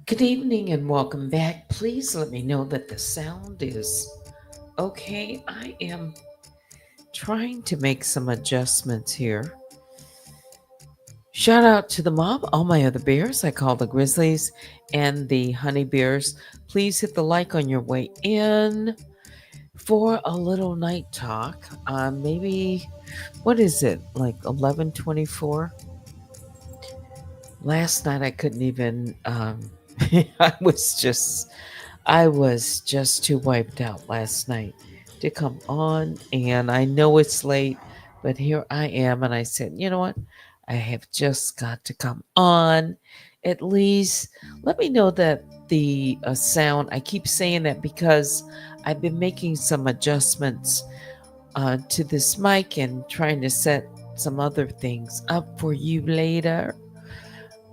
Good evening and welcome back. Please let me know that the sound is okay. I am trying to make some adjustments here. Shout out to the mob, all my other bears. I call the grizzlies and the honey bears. Please hit the like on your way in for a little night talk. Maybe what is it? Like 11:24? Last night I couldn't even I was just too wiped out last night to come on, and I know it's late, but here I am, and I said, you know what? I have just got to come on. At least let me know that the sound, I keep saying that because I've been making some adjustments to this mic and trying to set some other things up for you later.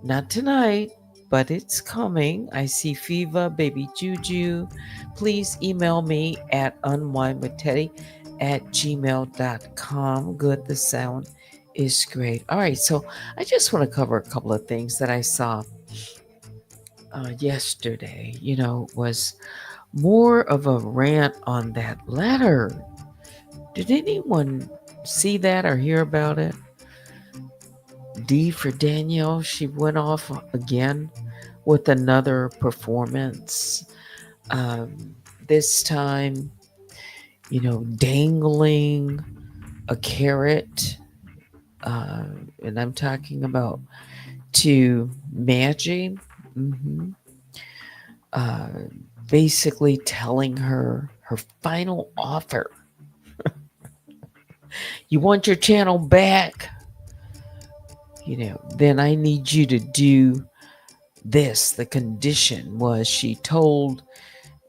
Not tonight, but it's coming. I see Fiva, Baby Juju. Please email me at unwinewithteddy@gmail.com. Good, the sound is great. All right, so I just want to cover a couple of things that I saw yesterday. Was more of a rant on that letter. Did anyone see that or hear about it? D for Danielle, she went off again with another performance. Um, this time, dangling a carrot. Uh, and I'm talking about to Maggie. hmm Uh, Basically telling her final offer. You want your channel back? Then I need you to do this. The condition was she told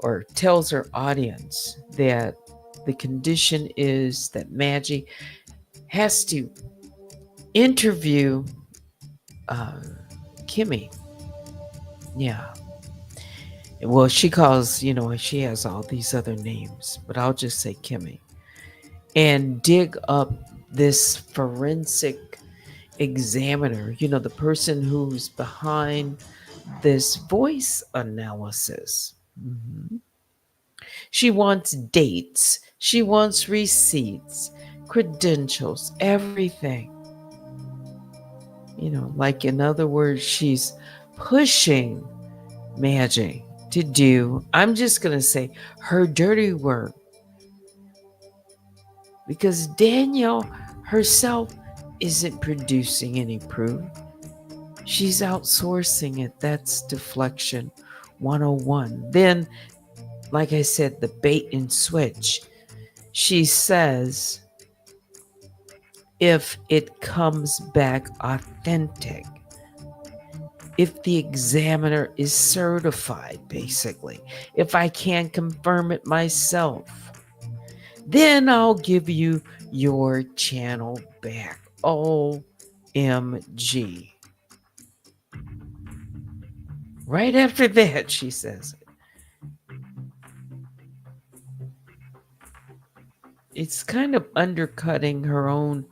or tells her audience that the condition is that Maggie has to interview uh, Kimmy. Yeah. Well, she calls, she has all these other names, but I'll just say Kimmy. And dig up this forensic examiner, the person who's behind this voice analysis. Mhm. She wants dates, she wants receipts, credentials, everything. Like in other words, she's pushing Maggie to do, I'm just going to say, her dirty work. Because Danielle herself isn't producing any proof. She's outsourcing it. That's deflection 101. Then, like I said, the bait and switch. She says, if it comes back authentic, if the examiner is certified, basically, if I can't confirm it myself, then I'll give you your channel back. OMG. Right after that, she says, it's kind of undercutting her own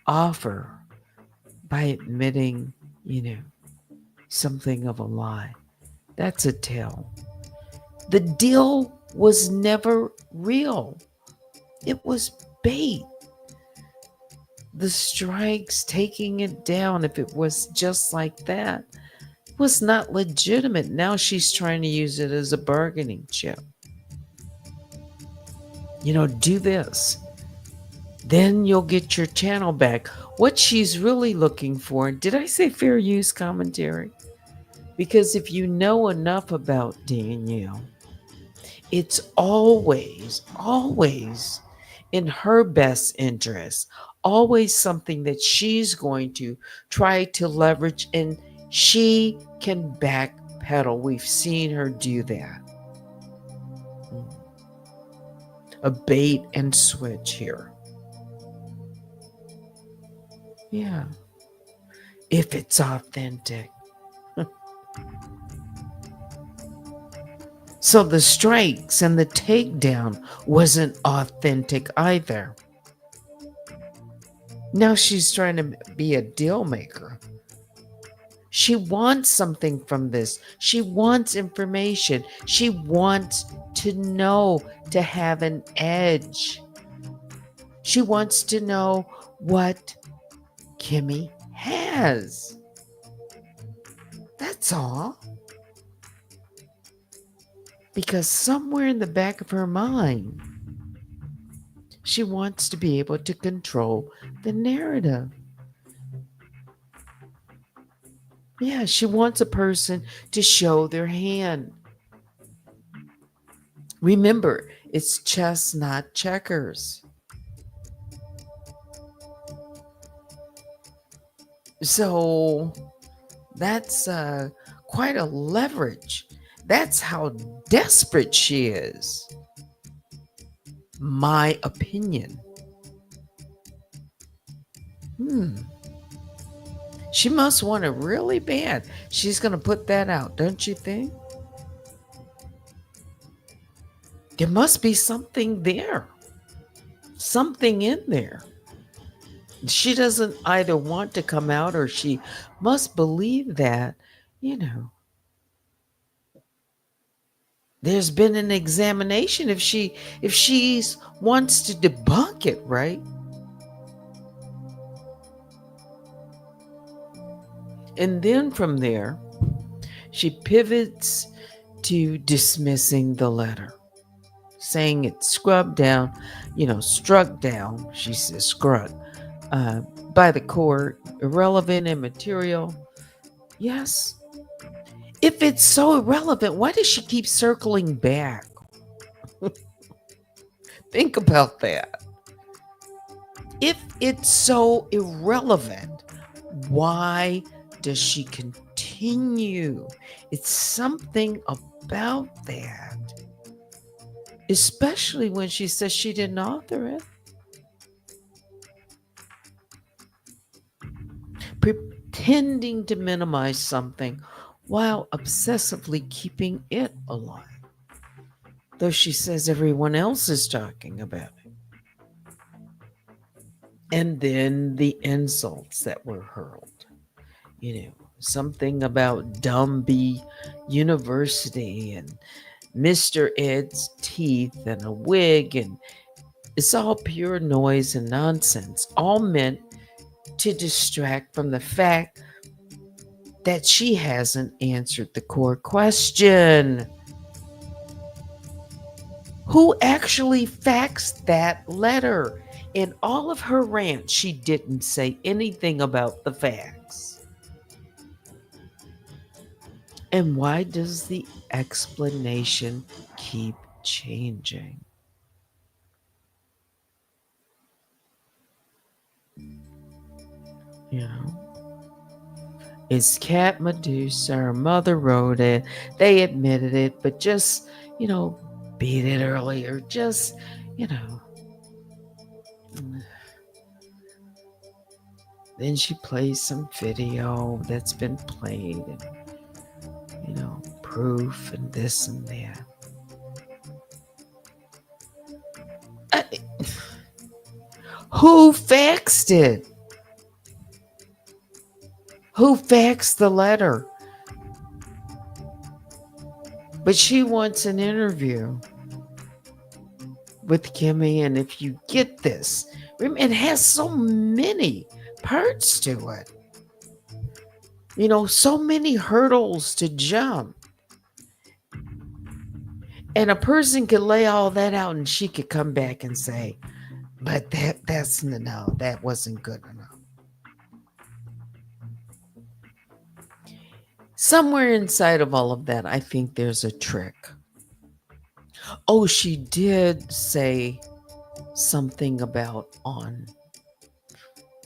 offer by admitting, something of a lie. That's a tell. The deal was never real, it was bait. The strikes, taking it down, if it was just like that, was not legitimate. Now she's trying to use it as a bargaining chip. Do this. Then you'll get your channel back. What she's really looking for, did I say fair use commentary? Because if you know enough about Danielle, it's always in her best interest, always something that she's going to try to leverage, and she can backpedal. We've seen her do that. A bait and switch here. Yeah. If it's authentic. So the strikes and the takedown wasn't authentic either. Now she's trying to be a deal maker. She wants something from this. She wants information. She wants to know, to have an edge. She wants to know what Kimmy has. That's all. Because somewhere in the back of her mind, she wants to be able to control the narrative. Yeah, she wants a person to show their hand. Remember, it's chess, not checkers. So that's quite a leverage. That's how desperate she is. My opinion. Hmm. She must want it really bad. She's going to put that out, don't you think? There must be something there, something in there. She doesn't either want to come out or she must believe that, you know, there's been an examination if she's wants to debunk it, right? And then from there, she pivots to dismissing the letter, saying it's scrubbed down, struck down, she says scrubbed, uh, by the court, irrelevant and material. Yes. If it's so irrelevant, why does she keep circling back? Think about that. If it's so irrelevant, why does she continue? It's something about that, especially when she says she didn't author it. Pretending to minimize something while obsessively keeping it alive, though she says everyone else is talking about it. And then the insults that were hurled, something about Dumby University and Mr. Ed's teeth and a wig, and it's all pure noise and nonsense, all meant to distract from the fact that she hasn't answered the core question. Who actually faxed that letter? In all of her rant, she didn't say anything about the fax. And why does the explanation keep changing? You know, it's Cat Medusa. Her mother wrote it. They admitted it, but just, beat it earlier. Just, you know. Then she plays some video that's been played, and, proof and this and that. I, who faxed it? Who faxed the letter? But she wants an interview with Kimmy, and if you get this, it has so many parts to it. So many hurdles to jump. And a person could lay all that out and she could come back and say, but that's no, that wasn't good enough. Somewhere inside of all of that, I think there's a trick. Oh, she did say something about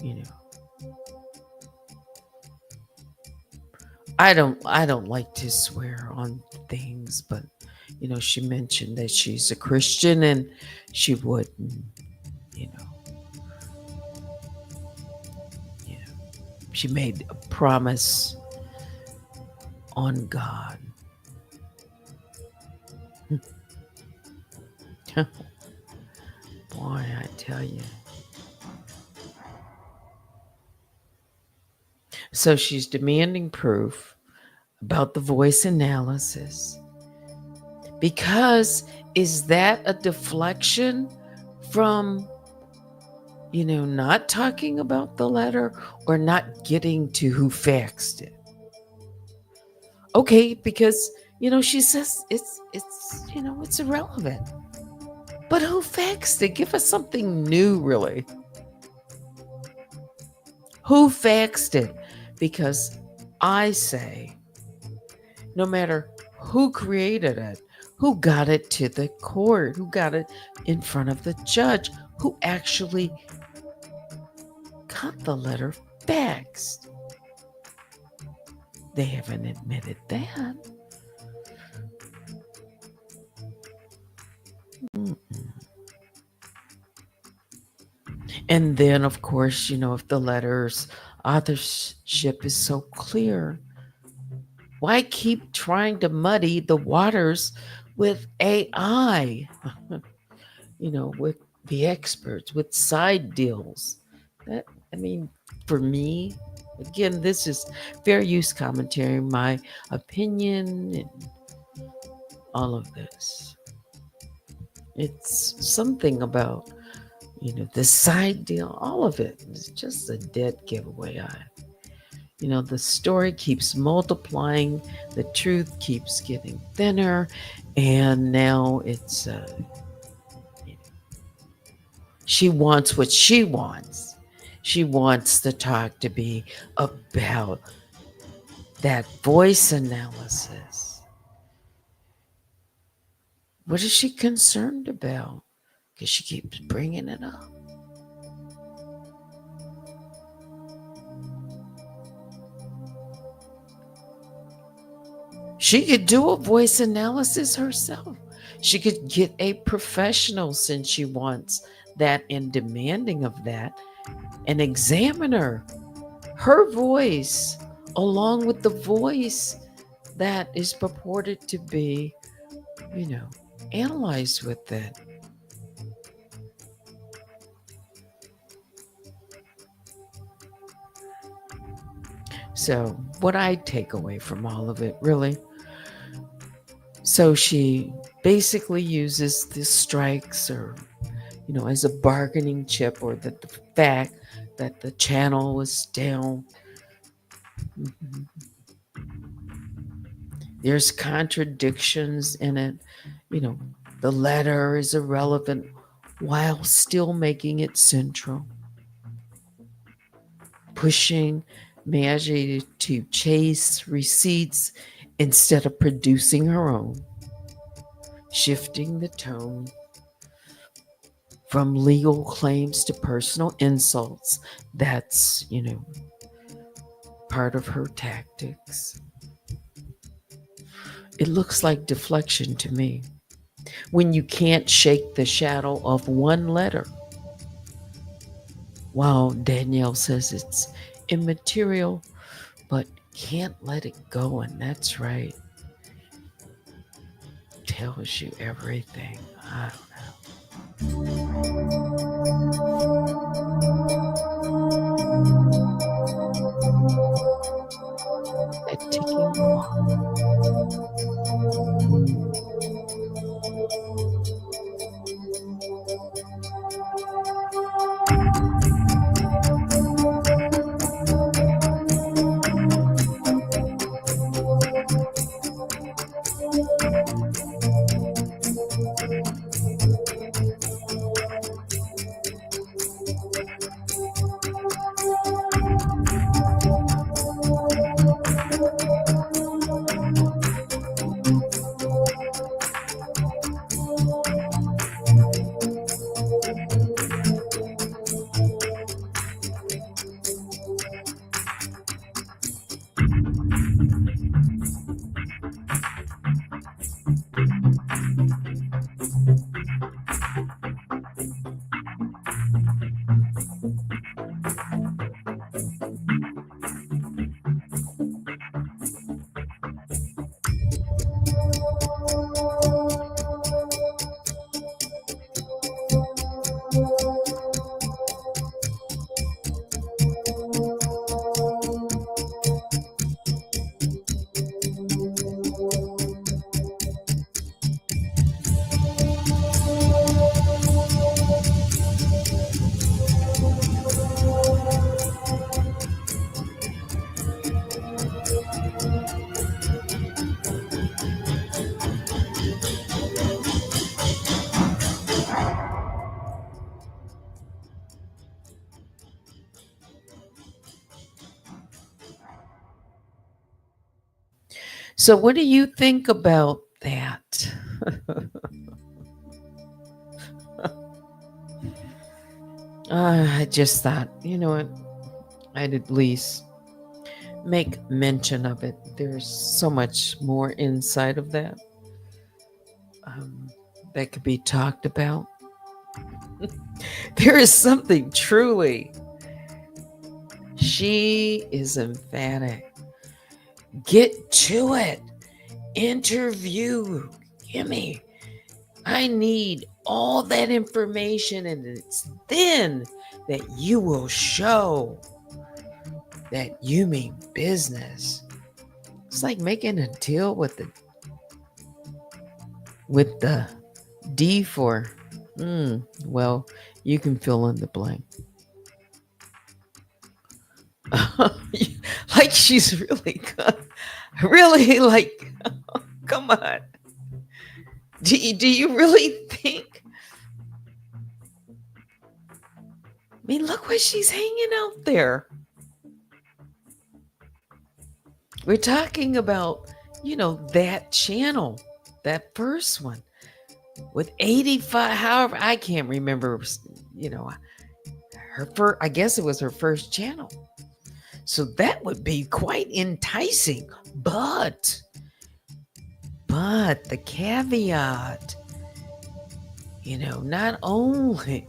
you know, I don't like to swear on things, but she mentioned that she's a Christian and she wouldn't, you know, she made a promise on God. Boy, I tell you. So she's demanding proof about the voice analysis. Because is that a deflection from, not talking about the letter or not getting to who faxed it? Okay, because she says it's irrelevant. But who faxed it? Give us something new, really. Who faxed it? Because I say, no matter who created it, who got it to the court, who got it in front of the judge, who actually got the letter faxed. They haven't admitted that. Mm-mm. And then, of course, if the letter's authorship is so clear, why keep trying to muddy the waters with AI? With the experts, with side deals. I mean, for me, again, this is fair use commentary, my opinion, and all of this. It's something about, the side deal, all of it. It's just a dead giveaway. The story keeps multiplying, the truth keeps getting thinner, and now it's she wants what she wants. She wants the talk to be about that voice analysis. What is she concerned about? Because she keeps bringing it up. She could do a voice analysis herself. She could get a professional, since she wants that and demanding of that, an examiner. Her voice, along with the voice that is purported to be, analyzed with it. So, what I take away from all of it, really, so she basically uses the strikes or, as a bargaining chip, or the fact that the channel was down. Mm-hmm. There's contradictions in it. The letter is irrelevant while still making it central. Pushing Maggie to chase receipts instead of producing her own. Shifting the tone from legal claims to personal insults. That's, part of her tactics. It looks like deflection to me. When you can't shake the shadow of one letter. While Danielle says it's immaterial, but can't let it go, and that's right. Tells you everything. I don't know. That ticking clock. So, what do you think about that? I just thought, you know what? I'd at least make mention of it. There's so much more inside of that um, that could be talked about. There is something truly. She is emphatic. Get to it. Interview. Gimme. I need all that information, and it's then that you will show that you mean business. It's like making a deal with the D for well, you can fill in the blank. Like she's really good. Really like come on. Do you really think? I mean, look what she's hanging out there. We're talking about, that channel, that first one with 85, however, I can't remember, you know, her first, I guess it was her first channel. So that would be quite enticing. But the caveat, not only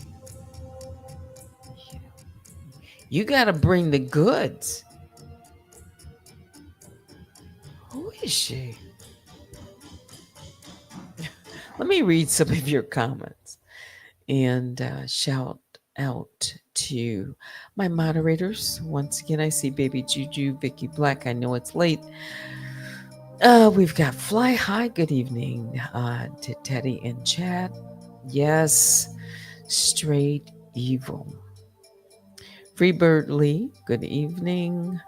you got to bring the goods. Who is she? Let me read some of your comments and shout out to my moderators. Once again, I see Baby Juju, Vicky Black. I know it's late. We've got Fly High. Good evening to Teddy and Chad. Yes, Straight Evil. Freebird Lee. Good evening.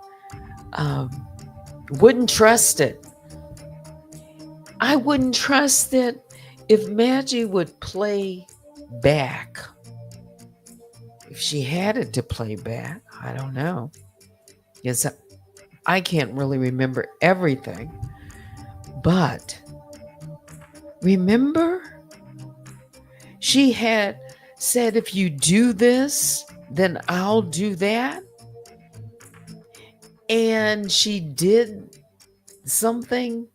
Wouldn't trust it. I wouldn't trust it if Maggie would play back. If she had it to play back, I don't know. Because I can't really remember everything. But remember, she had said, if you do this, then I'll do that. And she did something,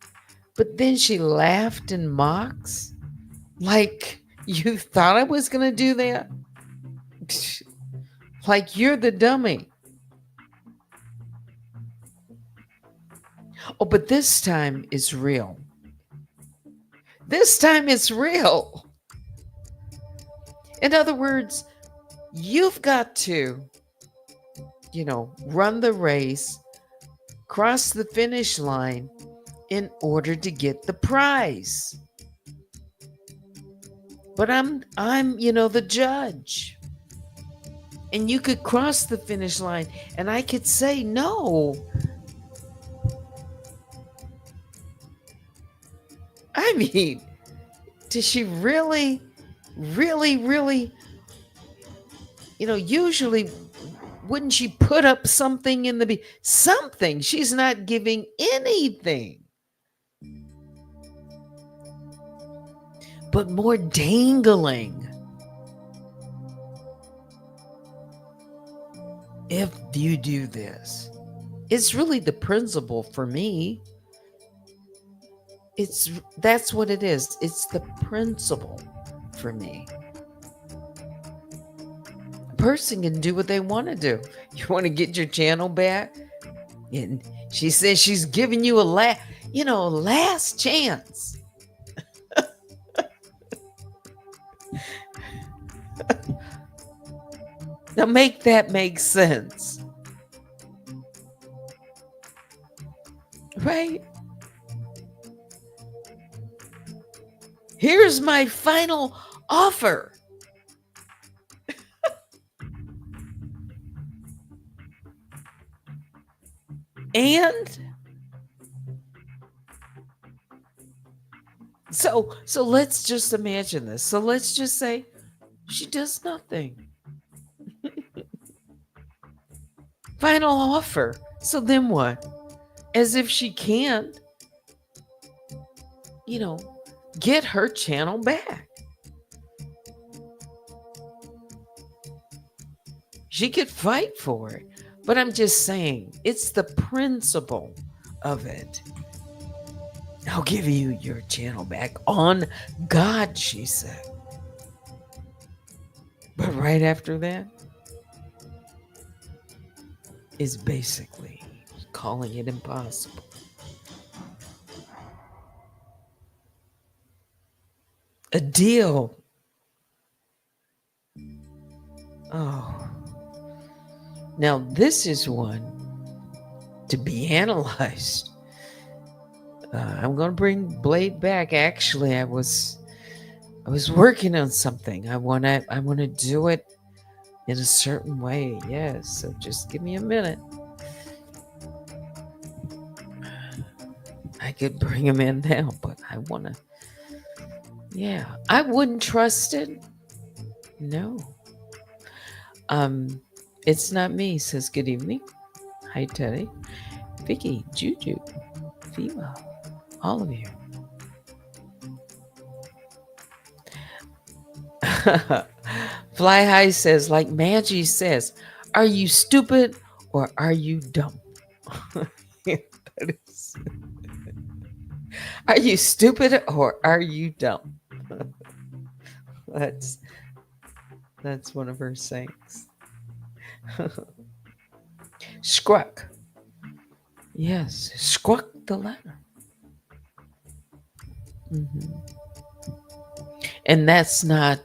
but then she laughed and mocks. Like, you thought I was going to do that? Like, you're the dummy. Oh, but this time it's real. This time it's real. In other words, you've got to, run the race, cross the finish line in order to get the prize. But I'm the judge. And you could cross the finish line and I could say no. I mean, does she really, really, really, usually wouldn't she put up something in the something? She's not giving anything. But more dangling. If you do this, it's really the principle for me. That's what it is. It's the principle for me. A person can do what they want to do. You want to get your channel back? And she says she's giving you a last chance. Now make that make sense. Right? Here's my final offer. And so let's just imagine this. So let's just say she does nothing. Final offer. So then what? As if she can't. you know, get her channel back. She could fight for it. But I'm just saying, it's the principle of it. I'll give you your channel back on God, she said. But right after that is basically calling it impossible. A deal. Oh. Now, this is one to be analyzed. I'm going to bring Blade back. Actually, I was working on something. I want to do it in a certain way. Yes, so just give me a minute. I could bring him in now, but I want to. Yeah, I wouldn't trust it. No. It's not me. Says good evening. Hi, Teddy, Vicky, Juju, Fima, all of you. Fly High says, like Maggie says, are you stupid or are you dumb? That is, are you stupid or are you dumb? That's one of her sayings. Scruck. Yes, scruck the letter. Mm-hmm. And that's not,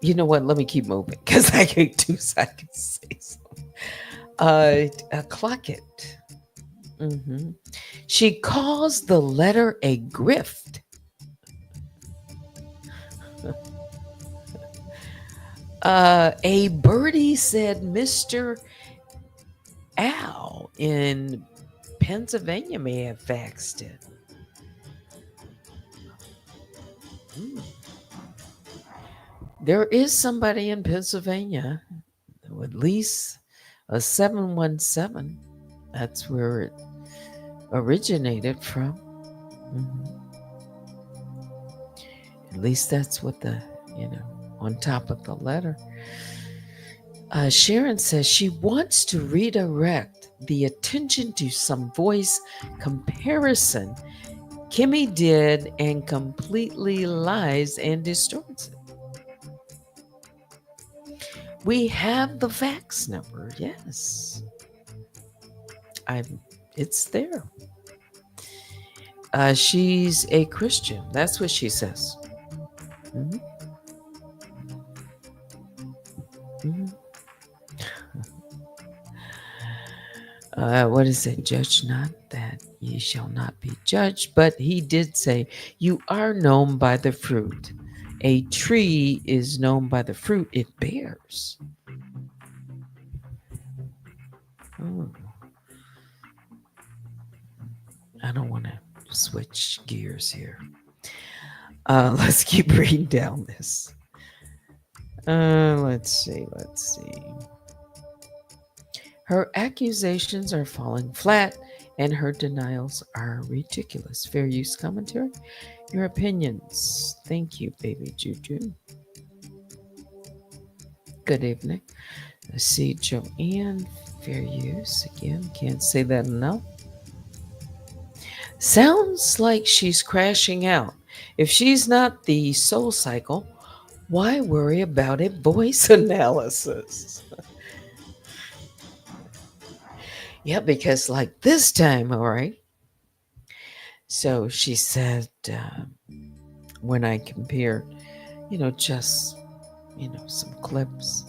you know what? Let me keep moving because I get 2 seconds to say something. Clock it. Mm-hmm. She calls the letter a grift. A birdie said Mr. Al in Pennsylvania may have faxed it. There is somebody in Pennsylvania, at least a 717. That's where it originated from. Mm-hmm. At least that's what on top of the letter. Sharon says she wants to redirect the attention to some voice comparison Kimmy did and completely lies and distorts it. We have the fax number, yes. It's there. She's a Christian. That's what she says. Mm-hmm. Mm-hmm. What is it? Judge not that ye shall not be judged. But he did say, you are known by the fruit. A tree is known by the fruit it bears. Oh. I don't want to switch gears here. Let's keep reading down this. Let's see. Her accusations are falling flat and her denials are ridiculous. Fair use commentary. Your opinions. Thank you, baby Juju. Good evening. I see Joanne. Fair use. Again, can't say that enough. Sounds like she's crashing out. If she's not the soul cycle, why worry about a voice analysis? Yeah, because like this time, all right. So she said, when I compare, just, some clips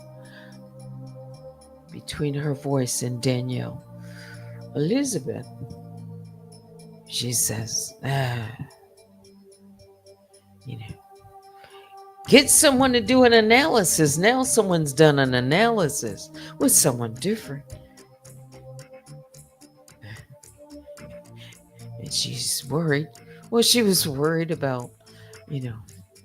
between her voice and Danielle, Elizabeth, she says, get someone to do an analysis. Now someone's done an analysis with someone different. And she's worried. Well, she was worried about,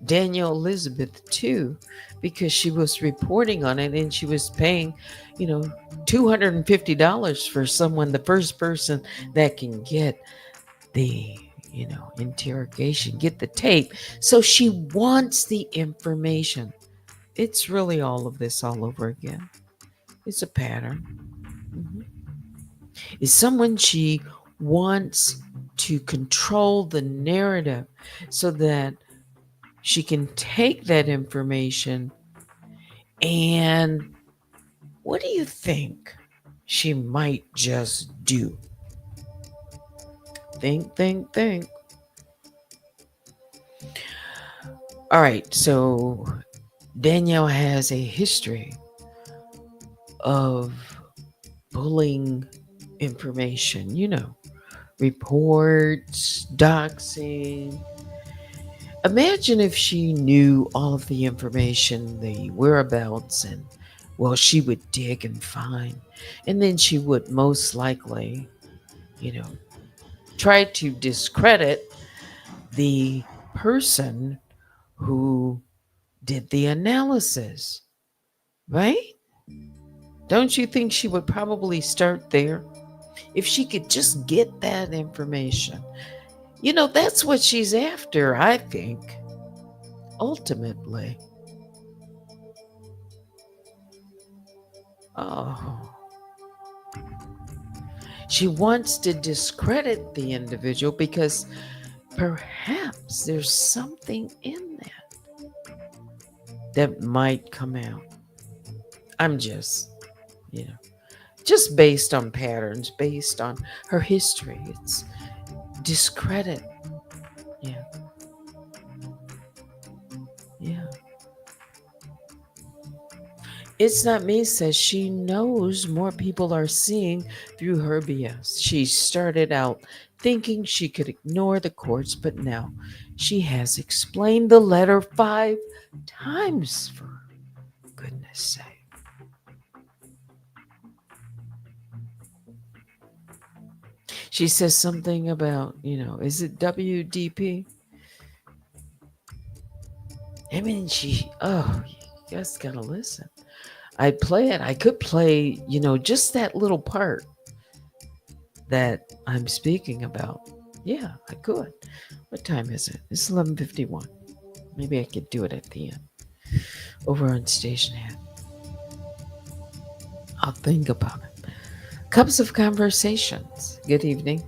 Danielle Elizabeth too, because she was reporting on it and she was paying, $250 for someone, the first person that can get the, interrogation, get the tape. So she wants the information. It's really all of this all over again. It's a pattern. Mhm. It's someone she wants to control the narrative so that she can take that information and what do you think she might just do? Think, think, think. All right, so Danielle has a history of pulling information, reports, doxing. Imagine if she knew all of the information, the whereabouts, and well, she would dig and find. And then she would most likely, you know, try to discredit the person who did the analysis, right? Don't you think she would probably start there? If she could just get that information. That's what she's after, I think, ultimately. Oh, she wants to discredit the individual because perhaps there's something in that might come out. I'm you know, just based on patterns, based on her history. It's discredit. Yeah, yeah. It's not me says she knows more people are seeing through her BS. She started out thinking she could ignore the courts, but now she has explained the letter 5 times for goodness sake. She says something about, is it WDP? I mean, you guys gotta listen. I'd play it. I could play, just that little part that I'm speaking about. Yeah, I could. What time is it? It's 11:51. Maybe I could do it at the end. Over on Station Hat. I'll think about it. Cups of Conversations. Good evening.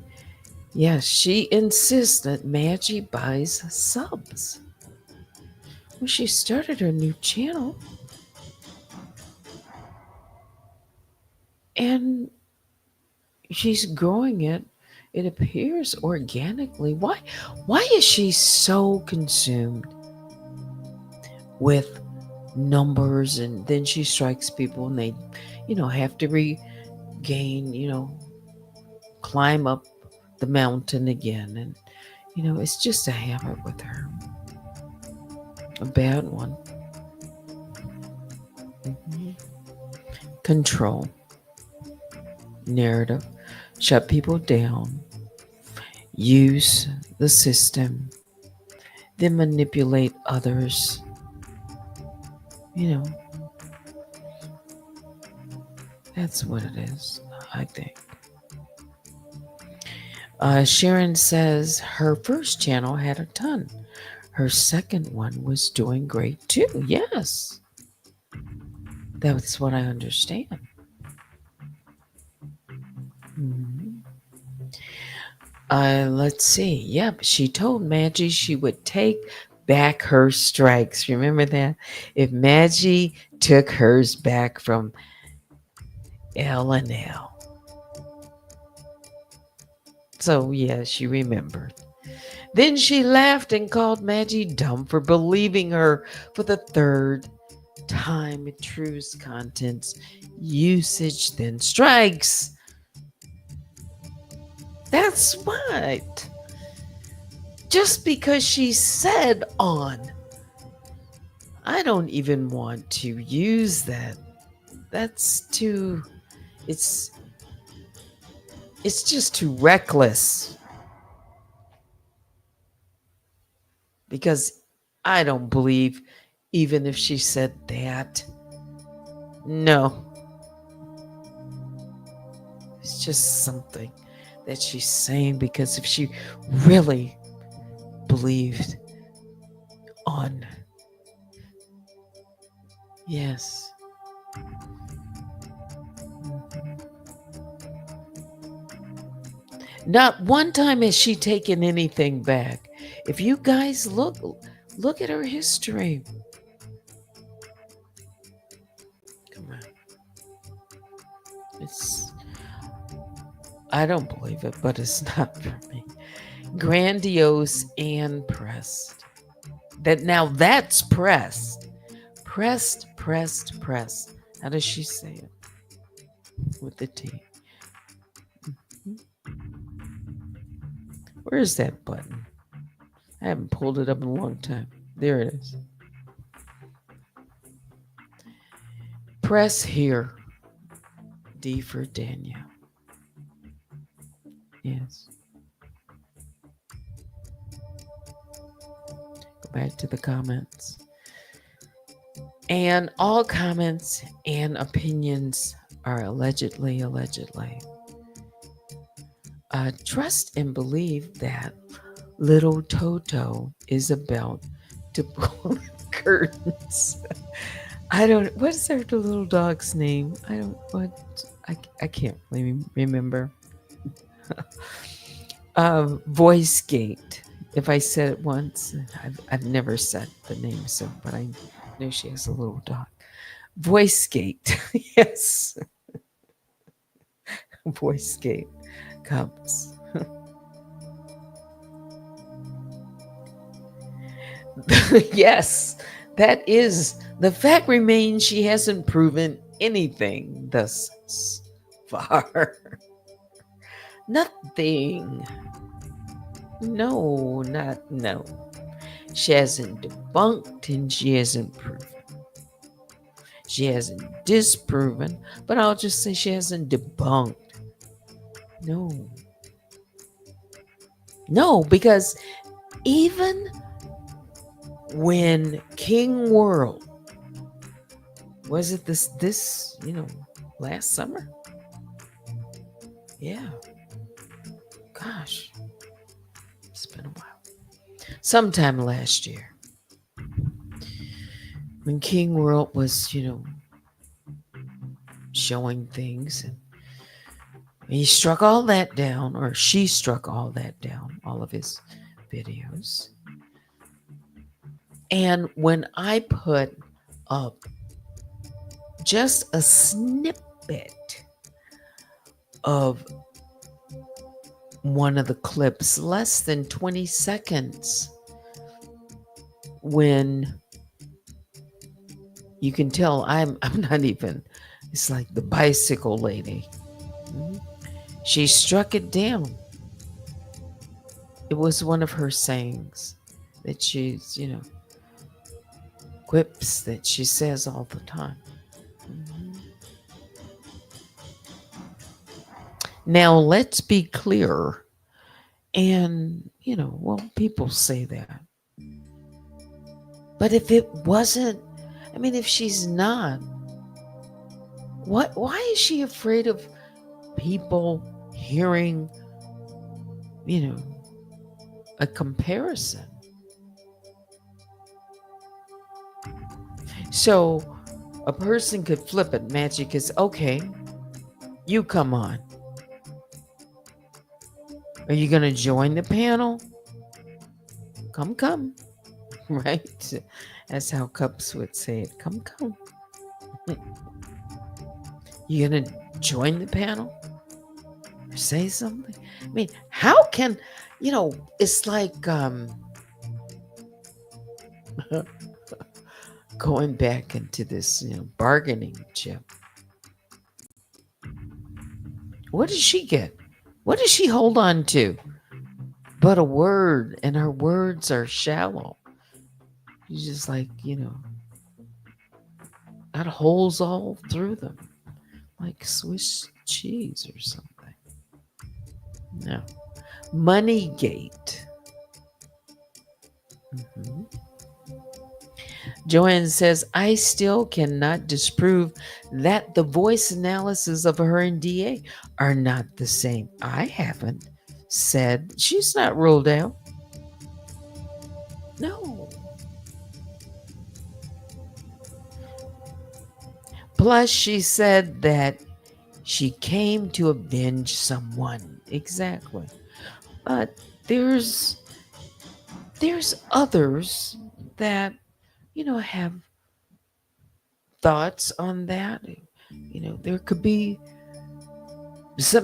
Yes, she insists that Maggie buys subs. Well, she started her new channel and she's growing it. It appears organically. Why is she so consumed with numbers and then she strikes people and they, have to regain, climb up the mountain again and it's just a habit with her. A bad one. Mhm. Control. Narrative. Shut people down. Use the system. Then manipulate others. You know, that's what it is, I think. Sharon says her first channel had a ton. Her second one was doing great too. Yes, that's what I understand. Mhm. Let's see. Yep, she told Maggie she would take back her strikes. Remember that? If Maggie took hers back from L and L. So, yeah, she remembered. Then she laughed and called Maggie dumb for believing her for the third time. True's contents usage then strikes. That's what. Just because she said on. I don't even want to use that. That's too it's it's just too reckless because I don't believe even if she said that. No. It's just something that she's saying, because if she really believed on, yes. Mhm. Not one time has she taken anything back. If you guys look at her history. Come on. It's I don't believe it, but it's not for me. Grandiose and pressed. That's pressed. Pressed, pressed, pressed. How does she say it? With the T. Mhm. Where is that button? I haven't pulled it up in a long time. There it is. Press here. D for Danielle. Yes. Go back to the comments. And all comments and opinions are allegedly. Trust and believe that little Toto is about to pull the curtains. I don't. What's their little dog's name? I don't. What? I can't really remember. Voice Gate. If I said it once, I've never said the name, so but I know she has a little dog. Voice Gate. Yes, Voice Gate comes. Yes, that is the fact remains. She hasn't proven anything thus far. Nothing. No. She hasn't debunked and she hasn't proven. She hasn't disproven, but I'll just say she hasn't debunked. No. No, because even when King World, was it this, last summer? Yeah. Gosh. It's been a while. Sometime last year. When King World was, showing things, and he struck all that down, or she struck all that down, all of his videos. And when I put up just a snippet of one of the clips, less than 20 seconds, when you can tell I'm not even, it's like the bicycle lady. Mhm. She struck it down. It was one of her sayings that she's, quips that she says all the time. Mhm. Now, let's be clear. And, well, people say that. But if it wasn't, if she's not, why is she afraid of people hearing, you know, a comparison? So a person could flip it. Magic is okay. You come on. Are you going to join the panel? Come. Right? That's how Cups would say it. Come. You going to join the panel? Or say something? How can, it's like going back into this, bargaining chip. What does she get? What does she hold on to? But a word, and her words are shallow. She's just like, got holes all through them, like Swiss cheese or something. No. Moneygate. Mm-hmm. Joanne says, I still cannot disprove that the voice analysis of her and DA are not the same. I haven't said she's not ruled out. No. Plus, she said that she came to avenge someone. Exactly. But there's others that, have thoughts on that. There could be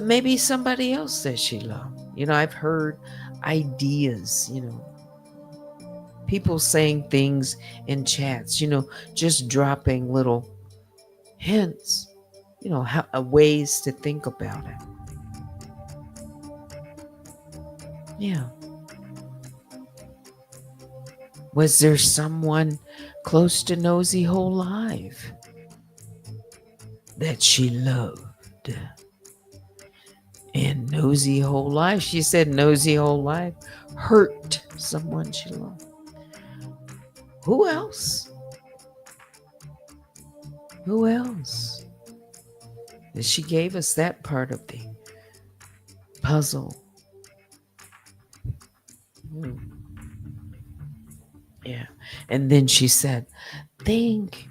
maybe somebody else that she loved. I've heard ideas, people saying things in chats, just dropping little hints, ways to think about it. Yeah. Was there someone close to Nosy Whole Life that she loved? And Nosy Whole Life, she said Nosy Whole Life hurt someone she loved. Who else? Who else? And she gave us that part of the puzzle. Yeah. And then she said, think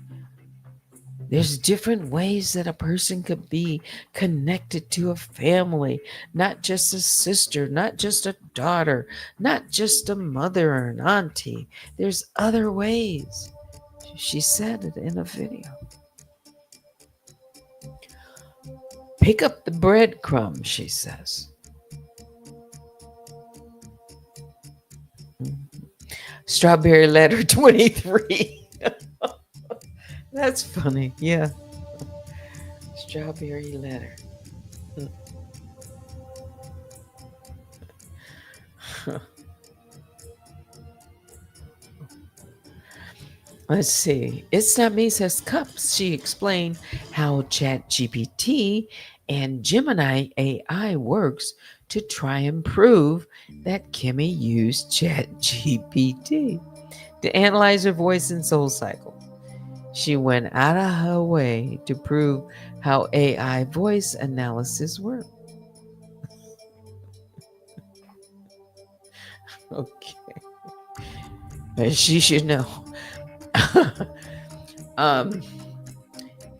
there's different ways that a person could be connected to a family, not just a sister, not just a daughter, not just a mother or an auntie. There's other ways. She said it in a video. Pick up the breadcrumbs, she says. Strawberry letter 23. That's funny. Yeah. Strawberry letter. Let's see. It's Not Me says Cups. She explained how ChatGPT and Gemini AI works to try and prove that Kimmy used ChatGPT to analyze her voice and soul cycle. She went out of her way to prove how AI voice analysis works. Okay. She should know.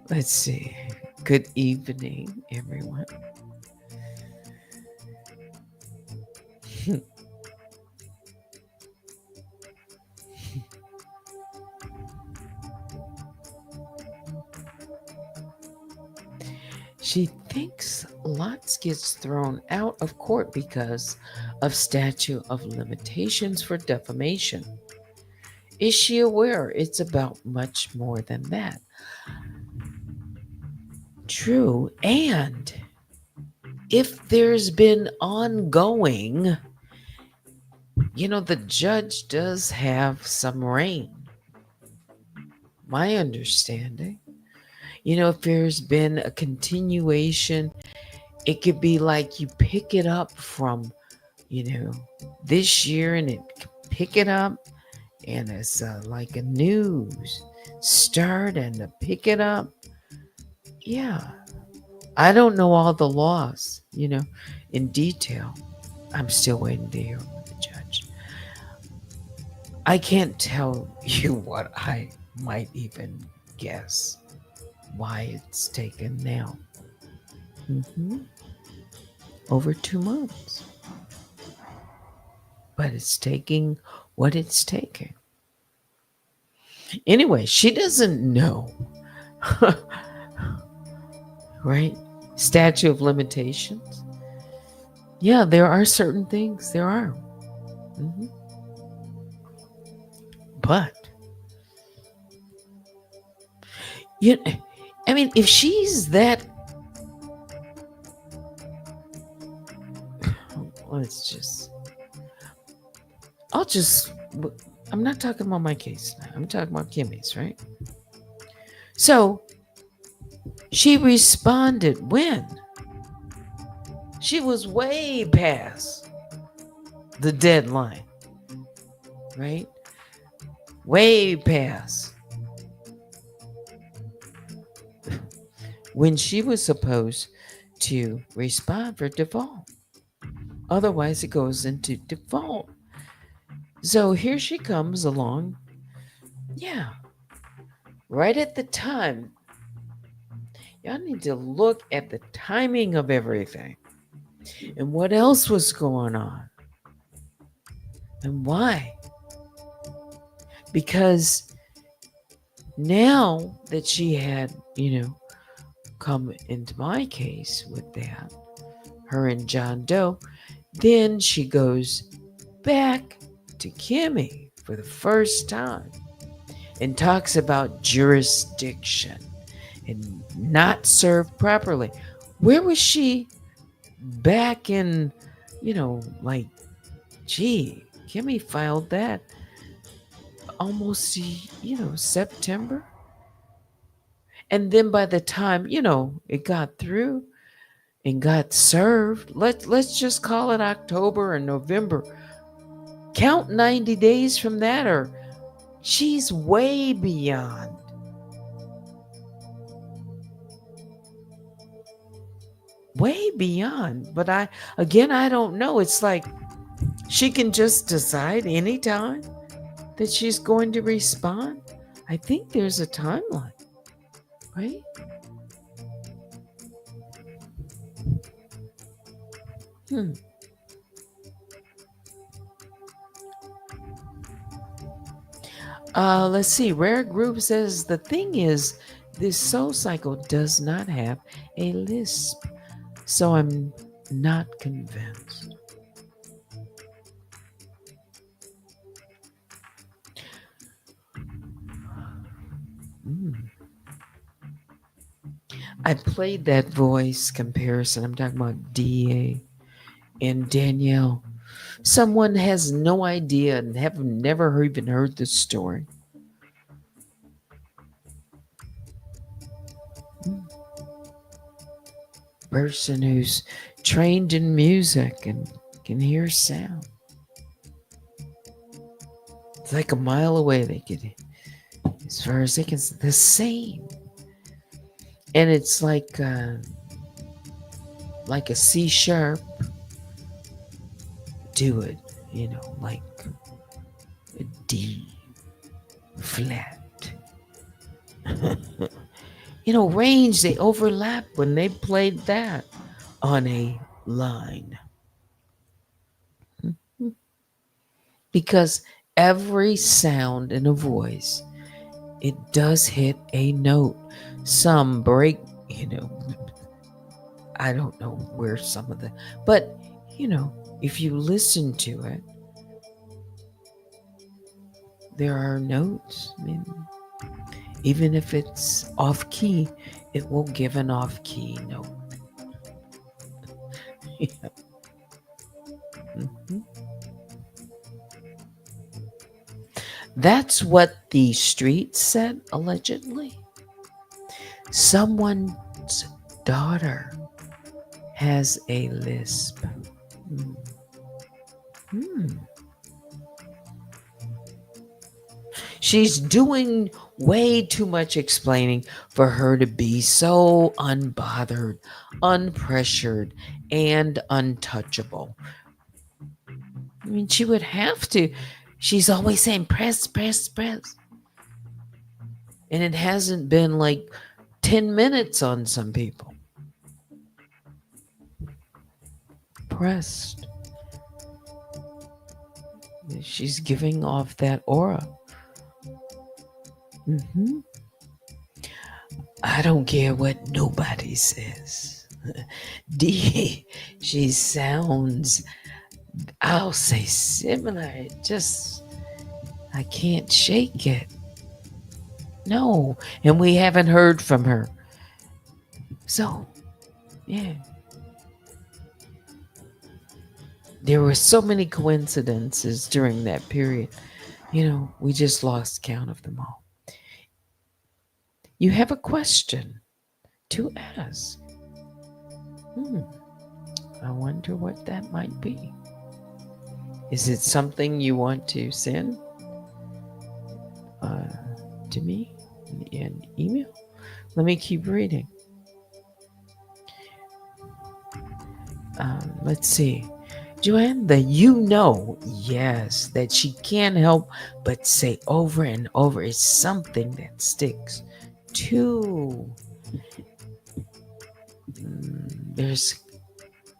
Let's see. Good evening, everyone. She thinks lots gets thrown out of court because of statute of limitations for defamation. Is she aware it's about much more than that? True. And if there's been ongoing, the judge does have some reign. My understanding. If there's been a continuation, it could be like you pick it up from, this year and it pick it up and it's like a news start and to pick it up. Yeah. I don't know all the laws, in detail. I'm still waiting to hear from the judge. I can't tell you what I might even guess why it's taken now. Over 2 months. But it's taking what it's taking. Anyway, she doesn't know. Right? Statute of limitations. Yeah, there are certain things. There are. But, if she's that, I'm not talking about my case now. I'm talking about Kimmy's, right? So, she responded when? She was way past the deadline, right? Way past. when she was supposed to respond for default. Otherwise, it goes into default. So here she comes along. Yeah, right at the time. Y'all need to look at the timing of everything and what else was going on and why. Because now that she had, come into my case with that, her and John Doe, then she goes back to Kimmy for the first time and talks about jurisdiction and not served properly. Where was she back in, like, gee, Kimmy filed that almost, September? And then by the time, it got through and got served, let's just call it October and November. Count 90 days from that, or she's way beyond. But I don't know. It's like she can just decide anytime that she's going to respond. I think there's a timeline, right? Hmm. Let's see. Rare Group says the thing is, this soul cycle does not have a lisp, so I'm not convinced. Mm. I played that voice comparison. I'm talking about DA and Danielle. Someone has no idea and have never even heard the story. Mm. Person who's trained in music and can hear sound. It's like a mile away. They get it. As far as they can, the same. And it's like a C sharp. Do it, like a D flat. Range, they overlap when they played that on a line. Because every sound in a voice, it does hit a note. Some break, I don't know where some of the, but, if you listen to it, there are notes. I mean, even if it's off key, it will give an off key note. Yeah. Mhm. That's what the street said, allegedly. Someone's daughter has a lisp. Hmm. Hmm. She's doing way too much explaining for her to be so unbothered, unpressured, and untouchable. I mean, she would have to. She's always saying, press, press, press. And it hasn't been like 10 minutes on some people. Pressed. She's giving off that aura. Mm-hmm. I don't care what nobody says. D, she sounds, I'll say similar. I can't shake it. No. And we haven't heard from her. So, yeah. There were so many coincidences during that period. We just lost count of them all. You have a question to ask. Hmm. I wonder what that might be. Is it something you want to send uh, to me in email? Let me keep reading. Let's see. Joanne, the you know, yes, that she can't help but say over and over is something that sticks. Two, there's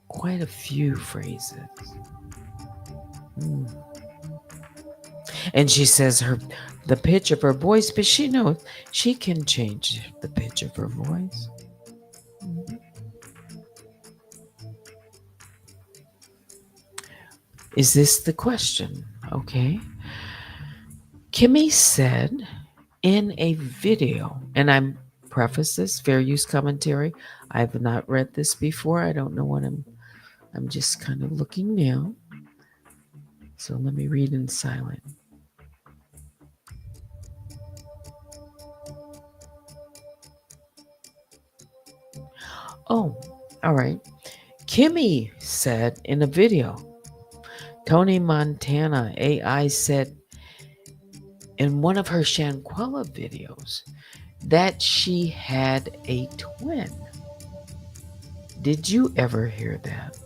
quite a few phrases. Mm. And she says the pitch of her voice, but she knows she can change the pitch of her voice. Mhm. Is this the question? Okay. Kimmy said in a video, and I'm preface this fair use commentary. I've not read this before. I don't know what I'm just kind of looking now. So let me read in silent. Oh, all right. Kimmy said in a video, Tony Montana AI said in one of her Shanquella videos that she had a twin. Did you ever hear that?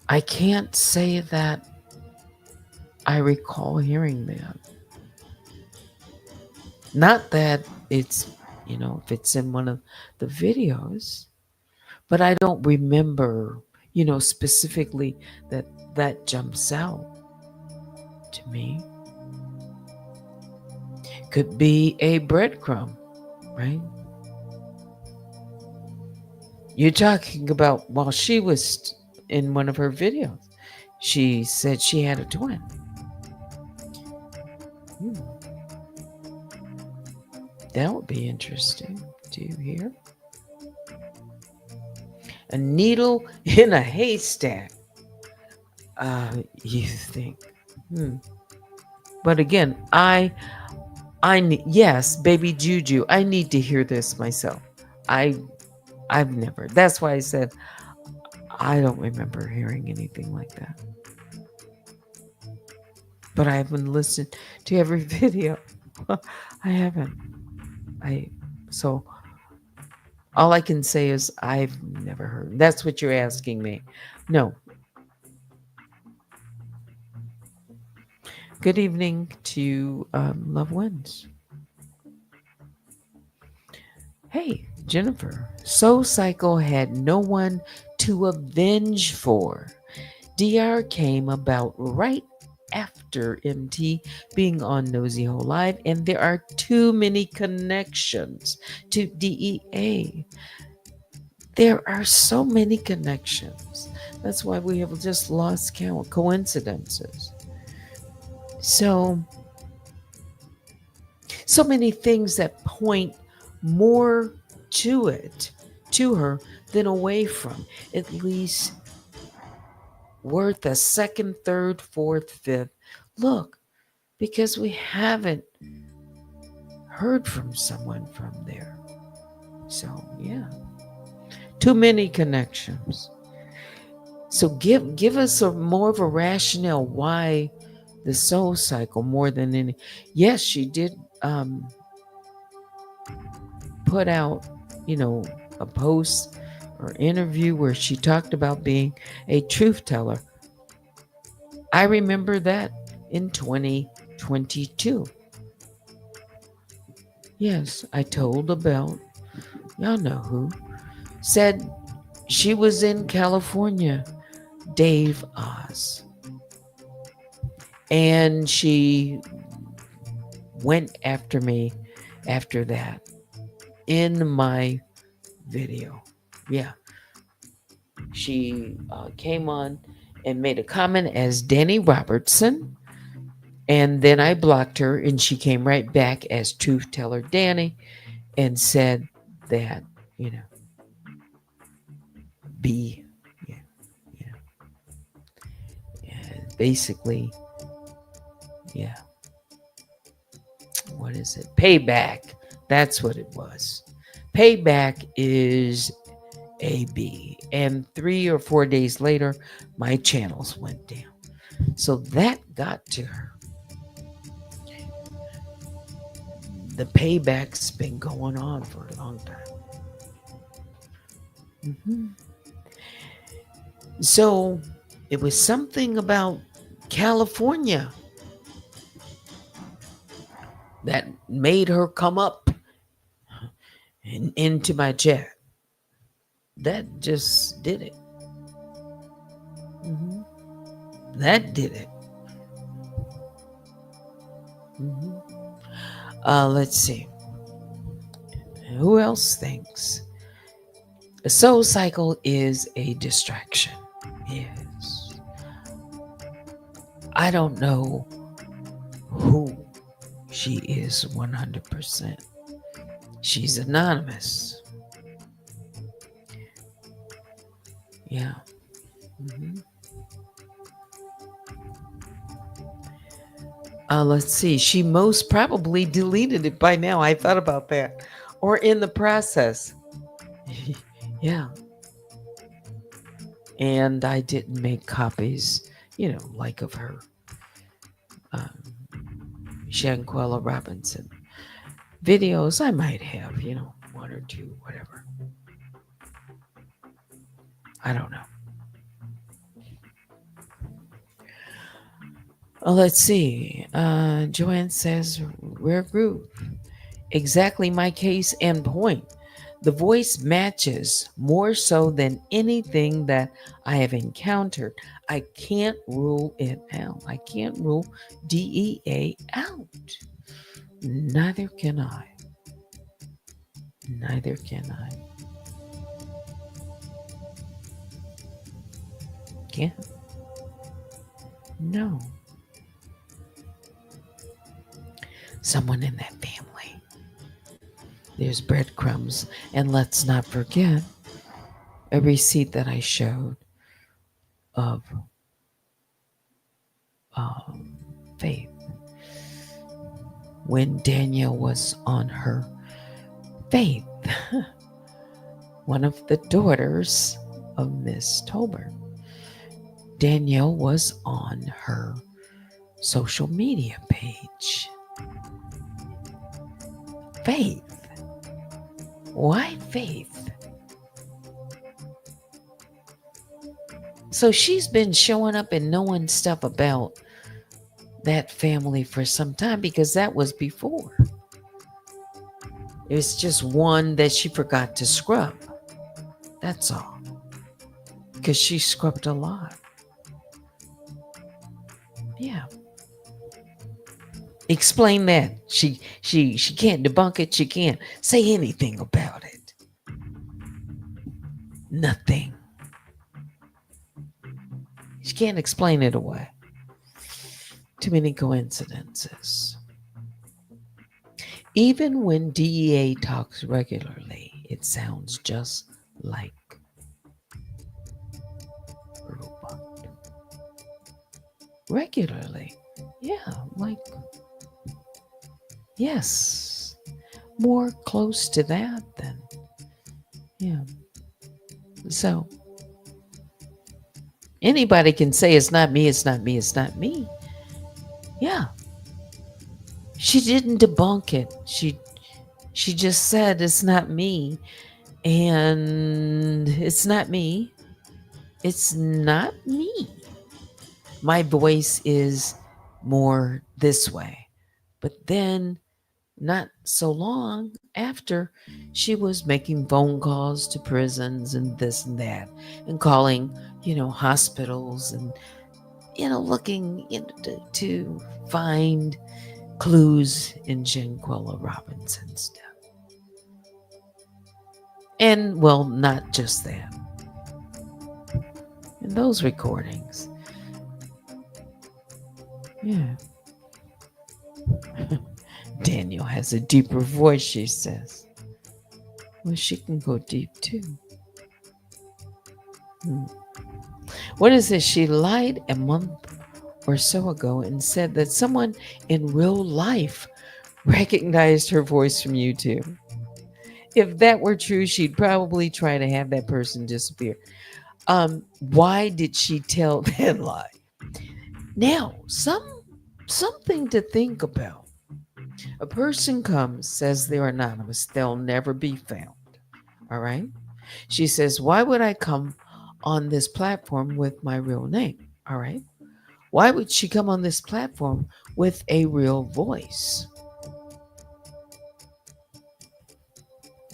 I can't say that I recall hearing that. Not that it's, if it's in one of the videos, but I don't remember, specifically that that jumps out to me. Could be a breadcrumb, right? You're talking about while she was in one of her videos, she said she had a twin. Hmm, that would be interesting. Do you hear? A needle in a haystack. You think? Hmm. But again, yes, baby Juju. I need to hear this myself. I, I've never. That's why I said I don't remember hearing anything like that. But I haven't listened to every video. I haven't. I so all I can say is I've never heard. That's what you're asking me. No. Good evening to Love Wins. Hey, Jennifer. Soul Cycle had no one to avenge for. DR came about right after MT being on Nosy Hole Live, and there are too many connections to DEA. There are so many connections. That's why we have just lost count coincidences. So, so many things that point more to it, to her, than away from. At least worth a second, third, fourth, fifth look, because we haven't heard from someone from there. So, yeah, too many connections. So give us a more of a rationale why the soul cycle more than any. Yes, she did put out, you know, a post or interview where she talked about being a truth teller. I remember that in 2022. Yes, I told about, y'all know who, said she was in California, Dave Oz. And she went after me after that in my video. Yeah. She came on and made a comment as Danny Robertson. And then I blocked her, and she came right back as Truth Teller Danny and said that, you know, be, yeah, yeah. And basically, yeah. What is it? Payback. That's what it was. Payback is AB. And 3 or 4 days later, my channels went down. So that got to her. The payback's been going on for a long time. Mm-hmm. So it was something about California that made her come up and into my chat. That just did it. Hmm. That did it. Hmm. Let's see. Who else thinks a soul cycle is a distraction? Yes. I don't know who she is 100%. She's anonymous. Yeah. Hmm. Let's see. She most probably deleted it by now. I thought about that. Or in the process. Yeah. And I didn't make copies, like of her um, Shanquella Robinson videos. I might have, one or two, whatever. I don't know. Let's see. Joanne says, rare group. Exactly my case and point. The voice matches more so than anything that I have encountered. I can't rule it out. I can't rule DEA out. Neither can I. Neither can I. Can't. No. Someone in that family. There's breadcrumbs. And let's not forget a receipt that I showed of um, Faith when Danielle was on her Faith, one of the daughters of Miss Tolbert. Danielle was on her social media page. Faith. Why Faith? So she's been showing up and knowing stuff about that family for some time because that was before. It's just one that she forgot to scrub. That's all. Because she scrubbed a lot. Yeah. Explain that. She can't debunk it. She can't say anything about it. Nothing. She can't explain it away. Too many coincidences. Even when DEA talks regularly, it sounds just like robot. Regularly. Yeah, like yes. More close to that than yeah. So anybody can say it's not me, it's not me, it's not me. Yeah. She didn't debunk it. She just said it's not me. And it's not me. It's not me. My voice is more this way. But then, not so long after, she was making phone calls to prisons and this and that, and calling, hospitals and, looking to find clues in Janquella Robinson's death. And, well, not just that. In those recordings. Yeah. Danielle has a deeper voice, she says. Well, she can go deep too. What is this? She lied a month or so ago and said that someone in real life recognized her voice from YouTube. If that were true, she'd probably try to have that person disappear. Why did she tell that lie? Now, something to think about. A person comes, says they're anonymous, they'll never be found. All right? She says, why would I come on this platform with my real name. All right. Why would she come on this platform with a real voice?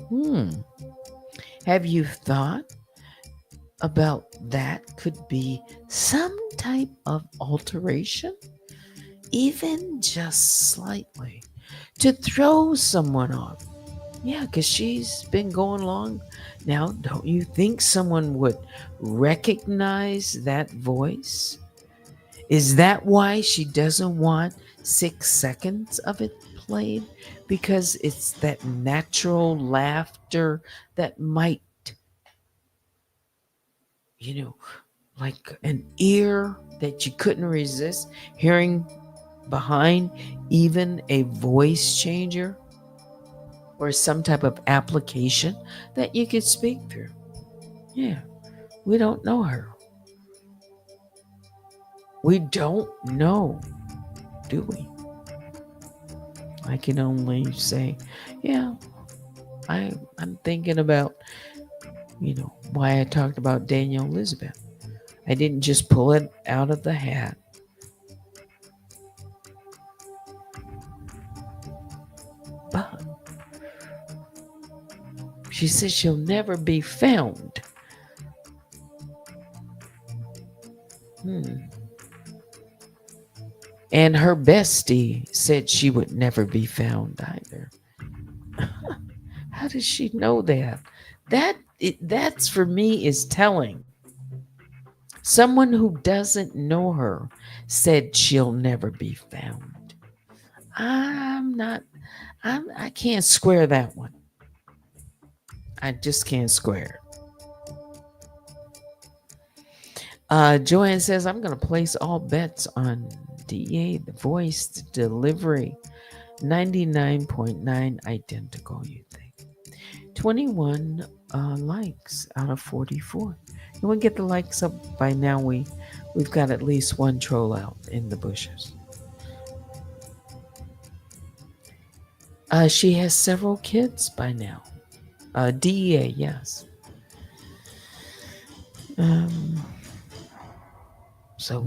Hmm. Have you thought about that could be some type of alteration, even just slightly, to throw someone off? Yeah, because she's been going along now. Don't you think someone would recognize that voice? Is that why she doesn't want 6 seconds of it played? Because it's that natural laughter that might, you know, like an ear that you couldn't resist hearing behind even a voice changer or some type of application that you could speak through. Yeah, we don't know her. We don't know, do we? I can only say, yeah, I'm thinking about, why I talked about Danielle Elizabeth. I didn't just pull it out of the hat. But she says she'll never be found. Hmm. And her bestie said she would never be found either. How does she know that? That's for me is telling. Someone who doesn't know her said she'll never be found. I'm not I can't square that one. I just can't square it. Joanne says, I'm going to place all bets on DA, the voice, the delivery. 99.9 identical, you think. 21 likes out of 44. And we get the likes up by now. We've got at least one troll out in the bushes. She has several kids by now. DEA, yes. Um, so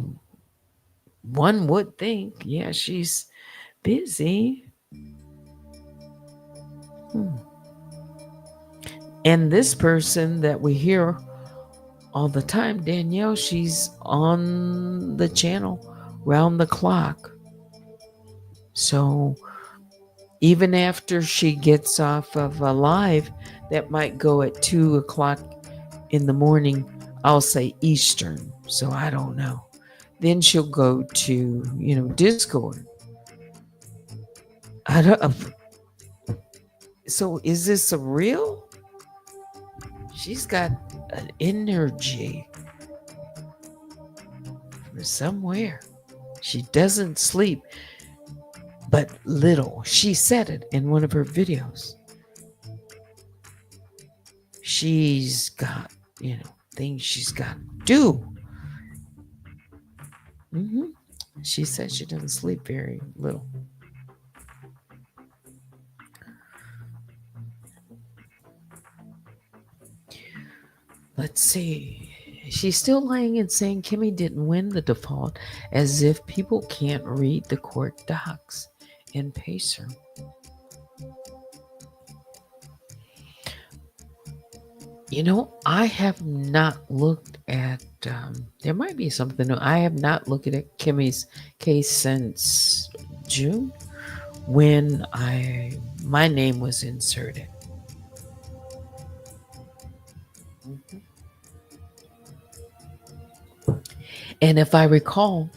one would think, yeah, she's busy. Hmm. And this person that we hear all the time, Danielle, she's on the channel round the clock. So even after she gets off of a live that might go at 2 o'clock in the morning, I'll say Eastern. So I don't know. Then she'll go to, Discord. I don't. So is this a real? She's got an energy from somewhere. She doesn't sleep, but little. She said it in one of her videos. She's got, things she's got to do. Hmm. She says she doesn't sleep very little. Let's see. She's still lying and saying Kimmy didn't win the default, as if people can't read the court docs in Pacer. I have not looked at. There might be something. I have not looked at Kimmy's case since June, when my name was inserted. Mhm. And if I recall,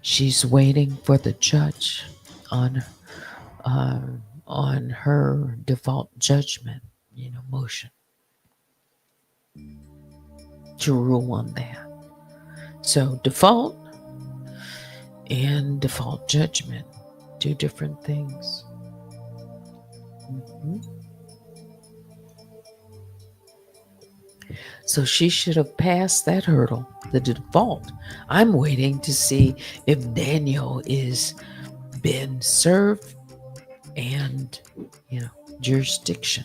she's waiting for the judge on uh, on her default judgment, motion to rule on that. So default and default judgment, two different things. Mhm. So she should have passed that hurdle, the default. I'm waiting to see if Daniel is been served and, jurisdiction.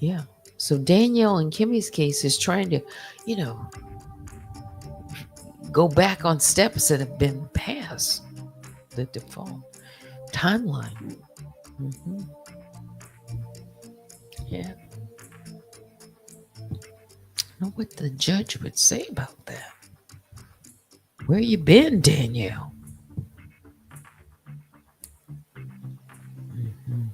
Yeah. So Danielle and Kimmy's case is trying to, you know, go back on steps that have been past the default timeline. Hmm. Yeah. I know what the judge would say about that. Where you been, Danielle? Mhm.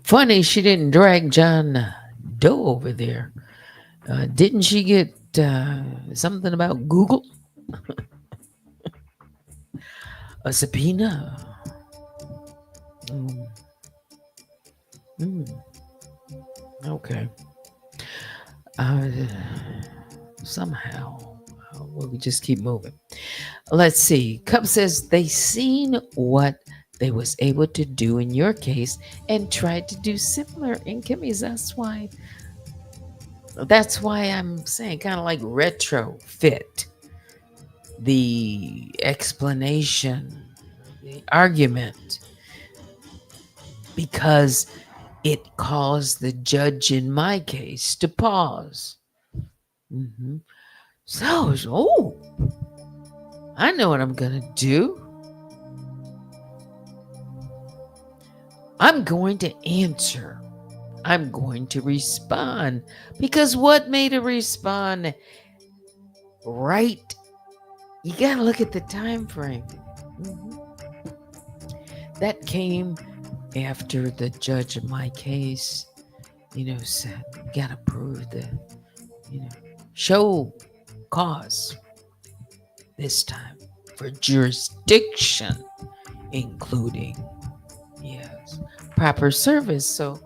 Funny she didn't drag John Doe over there. Didn't she get something about Google? A subpoena? Mm, mm, okay. Uh, somehow. We just keep moving. Let's see. Cup says they seen what they was able to do in your case and tried to do similar in Kimmy's. That's why I'm saying kind of like retrofit the explanation, the argument, because it caused the judge in my case to pause. Hmm. So, oh, I know what I'm gonna do. I'm going to answer. I'm going to respond because what made her respond right? You got to look at the time frame. Mhm. That came after the judge of my case, said, you got to prove the, you know, show cause this time for jurisdiction, including, yes, proper service. So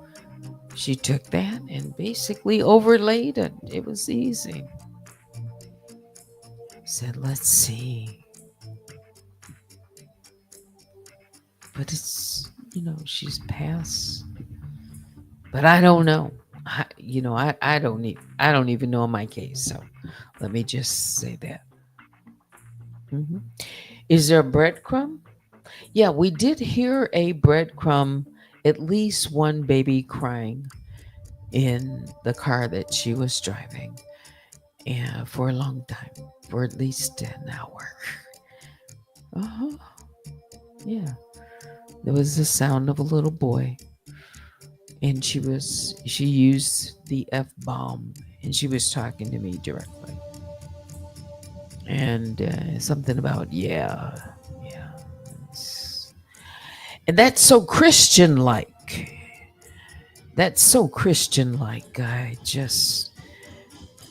she took that and basically overlaid it. It was easy. Said, let's see. But it's, she's passed. But I don't know. I don't even know my case. So let me just say that. Mhm. Is there a breadcrumb? Yeah, we did hear a breadcrumb, at least one baby crying in the car that she was driving, and for a long time, for at least an hour. Uh-huh. Yeah. There was the sound of a little boy, and she used the F bomb, and she was talking to me directly. And something about, yeah, yeah. It's- And that's so Christian like. That's so Christian like. And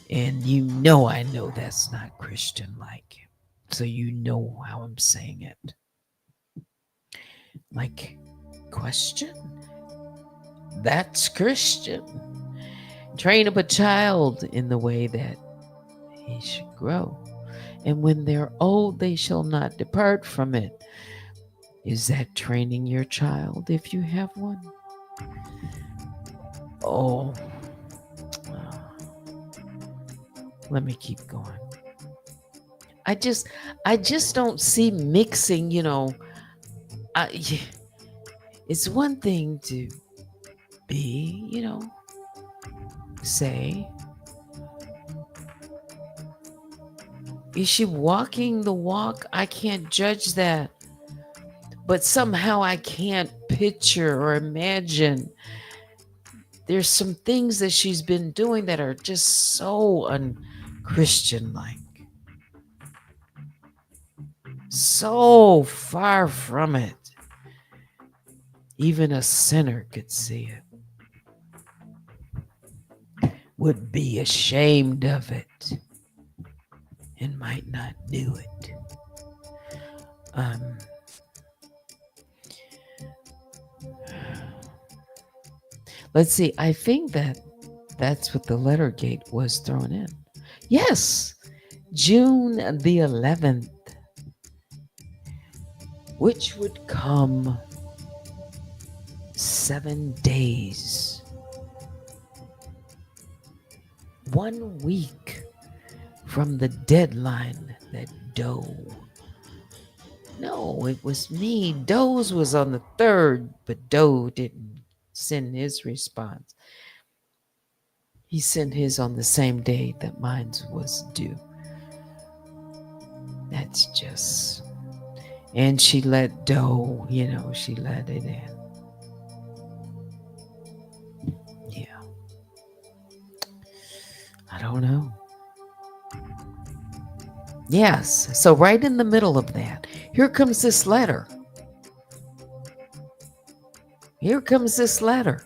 I know that's not Christian like. So you know how I'm saying it. Like, question? That's Christian. Train up a child in the way that he should grow. And when they're old, they shall not depart from it. Is that training your child if you have one? Oh, let me keep going. I just, I just don't see mixing. I, it's one thing to be, say, is she walking the walk? I can't judge that, but somehow I can't picture or imagine. There's some things that she's been doing that are just so unchristian like. So far from it. Even a sinner could see it, would be ashamed of it, and might not do it. Um, let's see. I think that's what the letter gate was thrown in. Yes, June the 11th, which would come 7 days, 1 week from the deadline that Doe. No, it was me. Doe's was on the 3rd, but Doe didn't send his response. He sent his on the same day that mine was due. That's just. And she let Doe, she let it in. Yeah. I don't know. Yes. So, right in the middle of that, here comes this letter. Here comes this letter.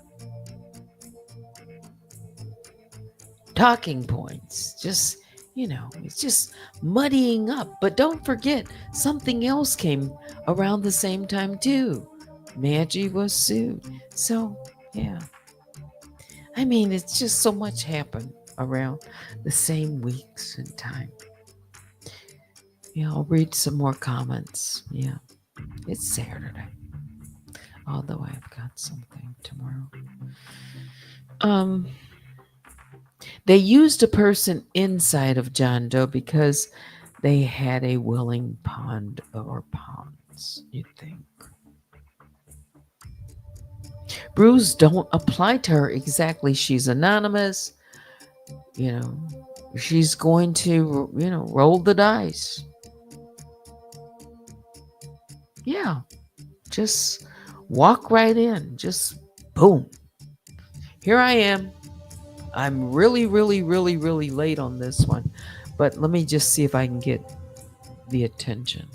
Talking points. Just, it's just muddying up. But don't forget, something else came around the same time, too. Maggie was sued. So, yeah. I mean, it's just so much happened around the same weeks and time. Yeah, I'll read some more comments. Yeah, it's Saturday. Although I've got something tomorrow. They used a person inside of John Doe because they had a willing pond or ponds, you'd think. Bruise don't apply to her exactly. She's anonymous. She's going to, roll the dice. Yeah. Just walk right in. Just boom. Here I am. I'm really, really, really, really late on this one. But let me just see if I can get the attention.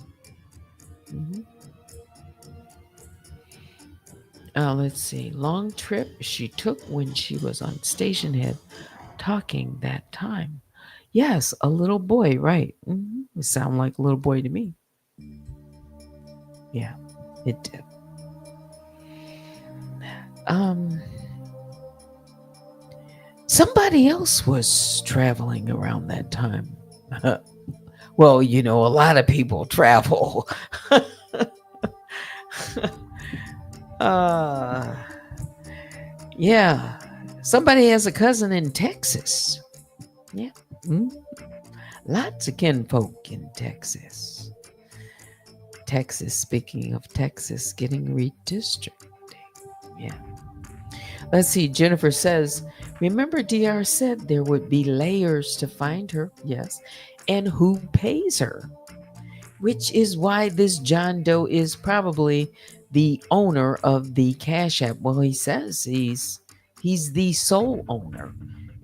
Let's see. Long trip she took when she was on station head talking that time. Yes, a little boy, right. It sounded like a little boy to me. Yeah, it did. Somebody else was traveling around that time. Well, a lot of people travel. Yeah. Somebody has a cousin in Texas. Yeah. Lots of kinfolk in Texas. Texas, speaking of Texas, getting redistricting. Yeah. Let's see. Jennifer says, remember DR said there would be layers to find her. Yes. And who pays her? Which is why this John Doe is probably the owner of the Cash App. Well, he says he's the sole owner,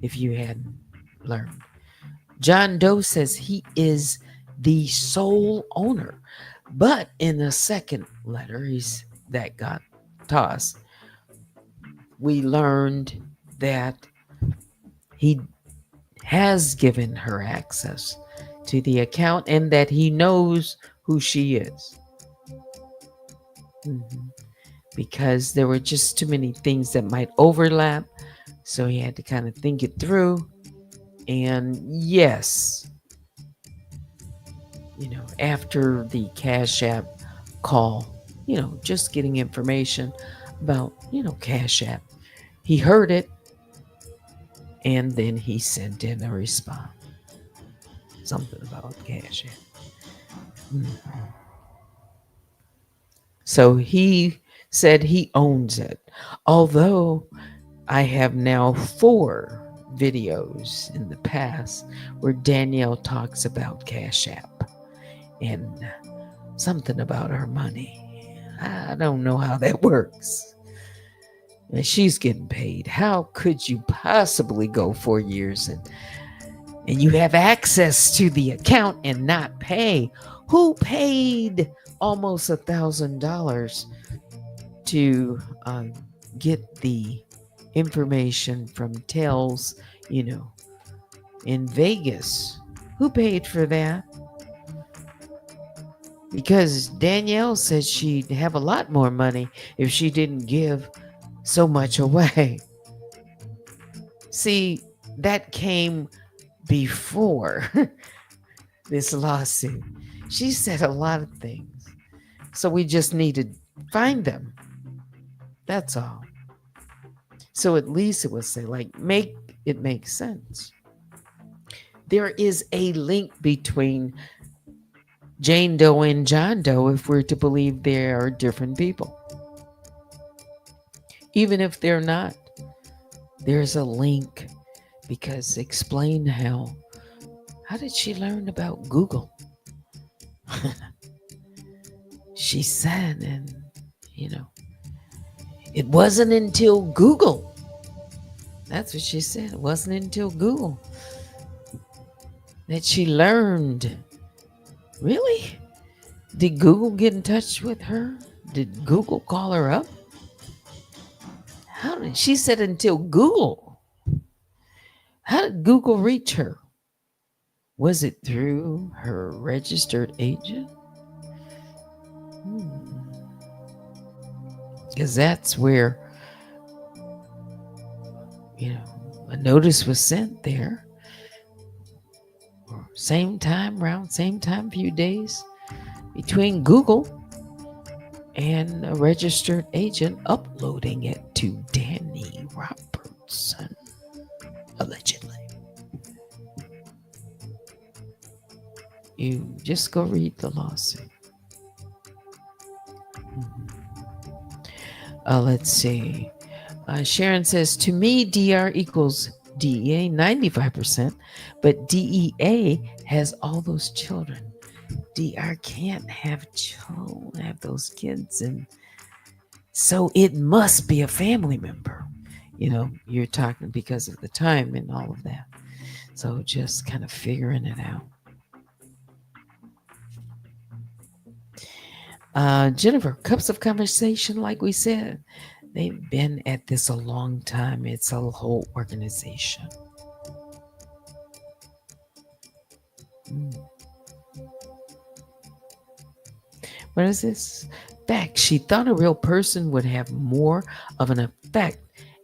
if you hadn't learned. John Doe says he is the sole owner. But in the second letter that got tossed, we learned that he has given her access to the account and that he knows who she is. Because there were just too many things that might overlap. So he had to kind of think it through. And yes, after the Cash App call, just getting information about, Cash App, he heard it and then he sent in a response. Something about Cash App. So he said he owns it. Although I have now 4 videos in the past where Danielle talks about Cash App and something about her money. I don't know how that works. And she's getting paid. How could you possibly go 4 years and you have access to the account and not pay? Who paid almost $1,000 to get the information from Tells, in Vegas? Who paid for that? Because Danielle said she'd have a lot more money if she didn't give so much away. See, that came before this lawsuit. She said a lot of things. So we just need to find them. That's all. So at least it will say, make it make sense. There is a link between Jane Doe and John Doe if we're to believe they are different people. Even if they're not, there's a link because explain how did she learn about Google? She said, and you know, it wasn't until Google. That's what she said. It wasn't until Google that she learned. Really? Did Google get in touch with her? Did Google call her up? How did she said until Google? How did Google reach her? Was it through her registered agent? Because that's where, a notice was sent there. Same time, around same time, few days between Google and a registered agent uploading it to Danny Robertson, allegedly. You just go read the lawsuit. Let's see. Sharon says, to me, DR equals DEA 95%, but DEA has all those children. DR can't have those kids, and so it must be a family member. You're talking because of the time and all of that. So just kind of figuring it out. Jennifer, Cups of Conversation, like we said, they've been at this a long time. It's a whole organization. What is this? Fact, she thought a real person would have more of an effect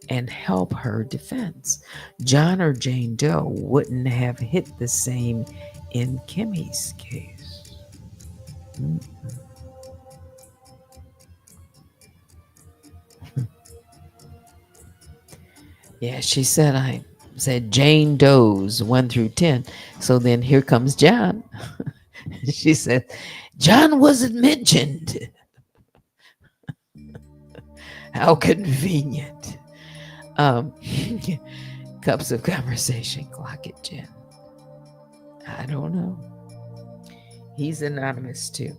and help her defense. John or Jane Doe wouldn't have hit the same in Kimmy's case. Yeah, she said, I said Jane Doe's 1 through 10. So then here comes John. She said, John wasn't mentioned. How convenient. Cups of Conversation, clock it, Jen. I don't know. He's anonymous too.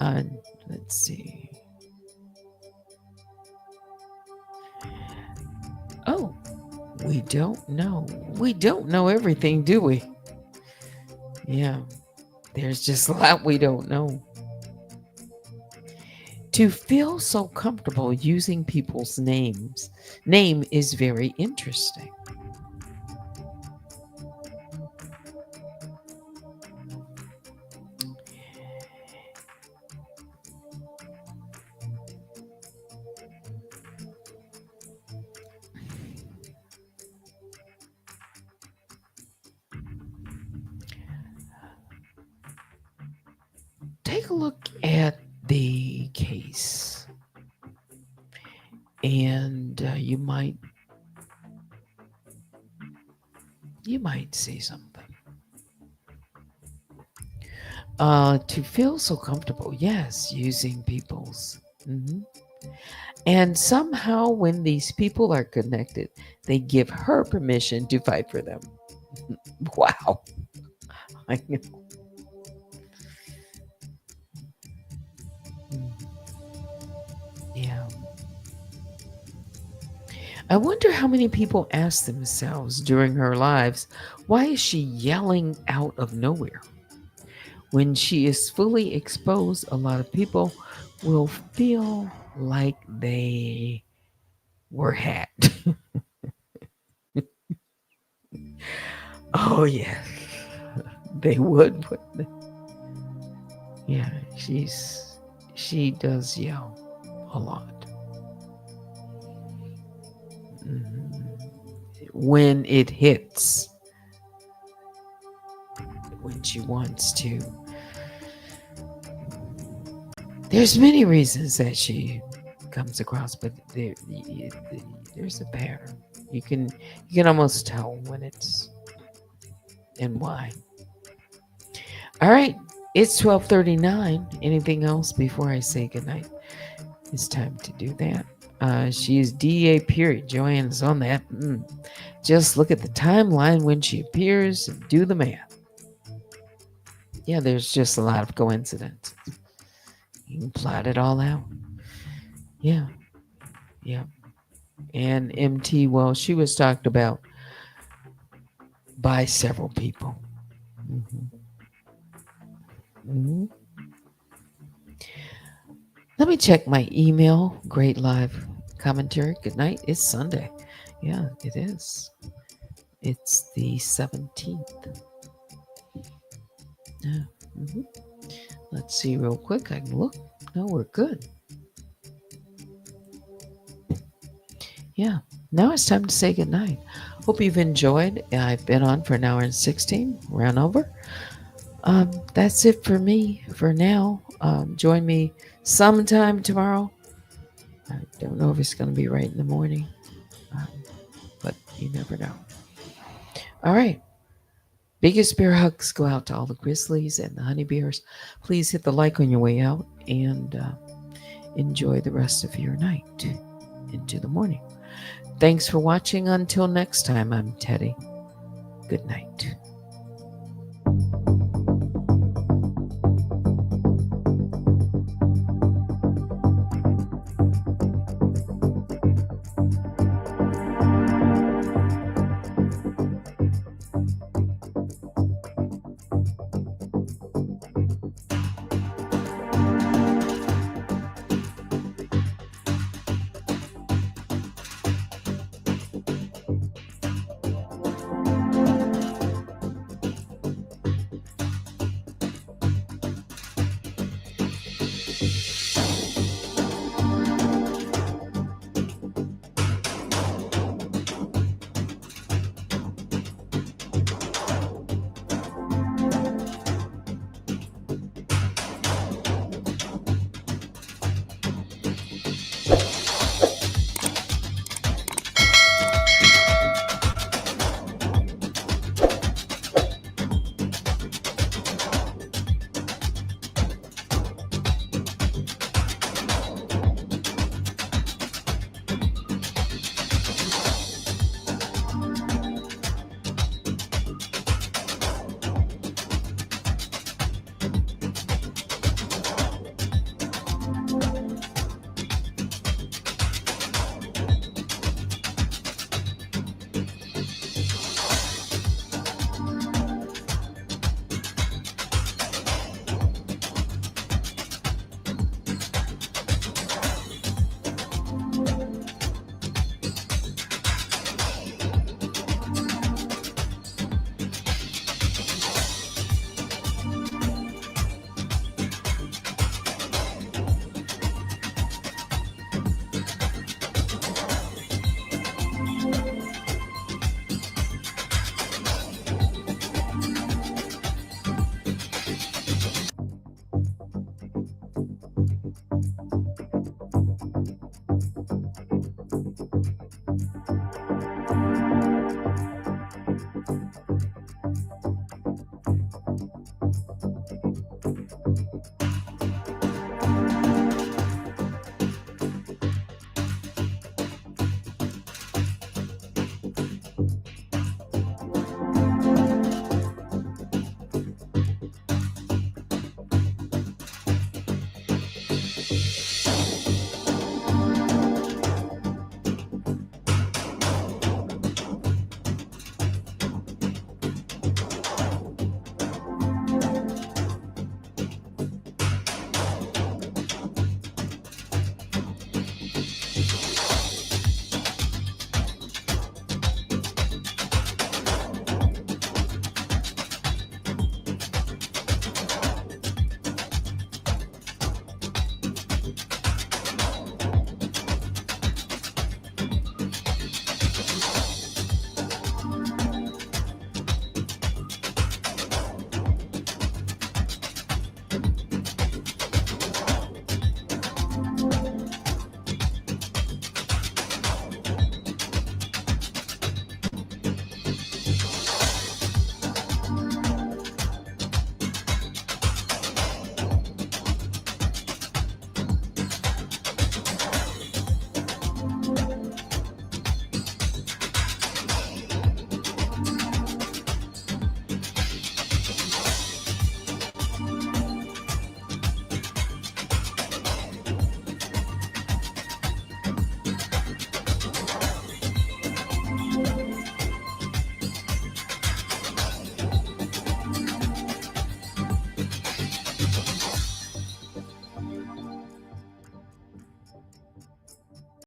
Let's see. Oh, we don't know. We don't know everything, do we? Yeah. There's just a lot we don't know. To feel so comfortable using people's name is very interesting. Take a look at the case, and you might see something. To feel so comfortable, yes, using people's. And somehow when these people are connected, they give her permission to fight for them. Wow. I know. Yeah. I wonder how many people ask themselves during her lives, why is she yelling out of nowhere? When she is fully exposed, a lot of people will feel like they were hacked. Oh, yeah. They would. Yeah, she does yell a lot. When it hits, when she wants to. There's many reasons that she comes across, but there's a pattern. You can almost tell when it's and why. All right, it's 12:39. Anything else before I say goodnight? It's time to do that. She's DEA period. Joanne is on that. Just look at the timeline when she appears and do the math. Yeah, there's just a lot of coincidences. You can plot it all out. Yeah, yeah. And MT, well, she was talked about by several people. hmm hmm Let me check my email. Great live commentary. Good night. It's Sunday. Yeah, it is. It's the 17th. Yeah. hmm Let's see real quick. I can look. No, we're good. Yeah. Now it's time to say goodnight. Hope you've enjoyed. I've been on for an hour and 16, ran over. That's it for me for now. Join me sometime tomorrow. I don't know if it's going to be right in the morning, um, but you never know. All right. Biggest bear hugs go out to all the grizzlies and the honey bears. Please hit the like on your way out and enjoy the rest of your night into the morning. Thanks for watching. Until next time, I'm Teddy. Good night.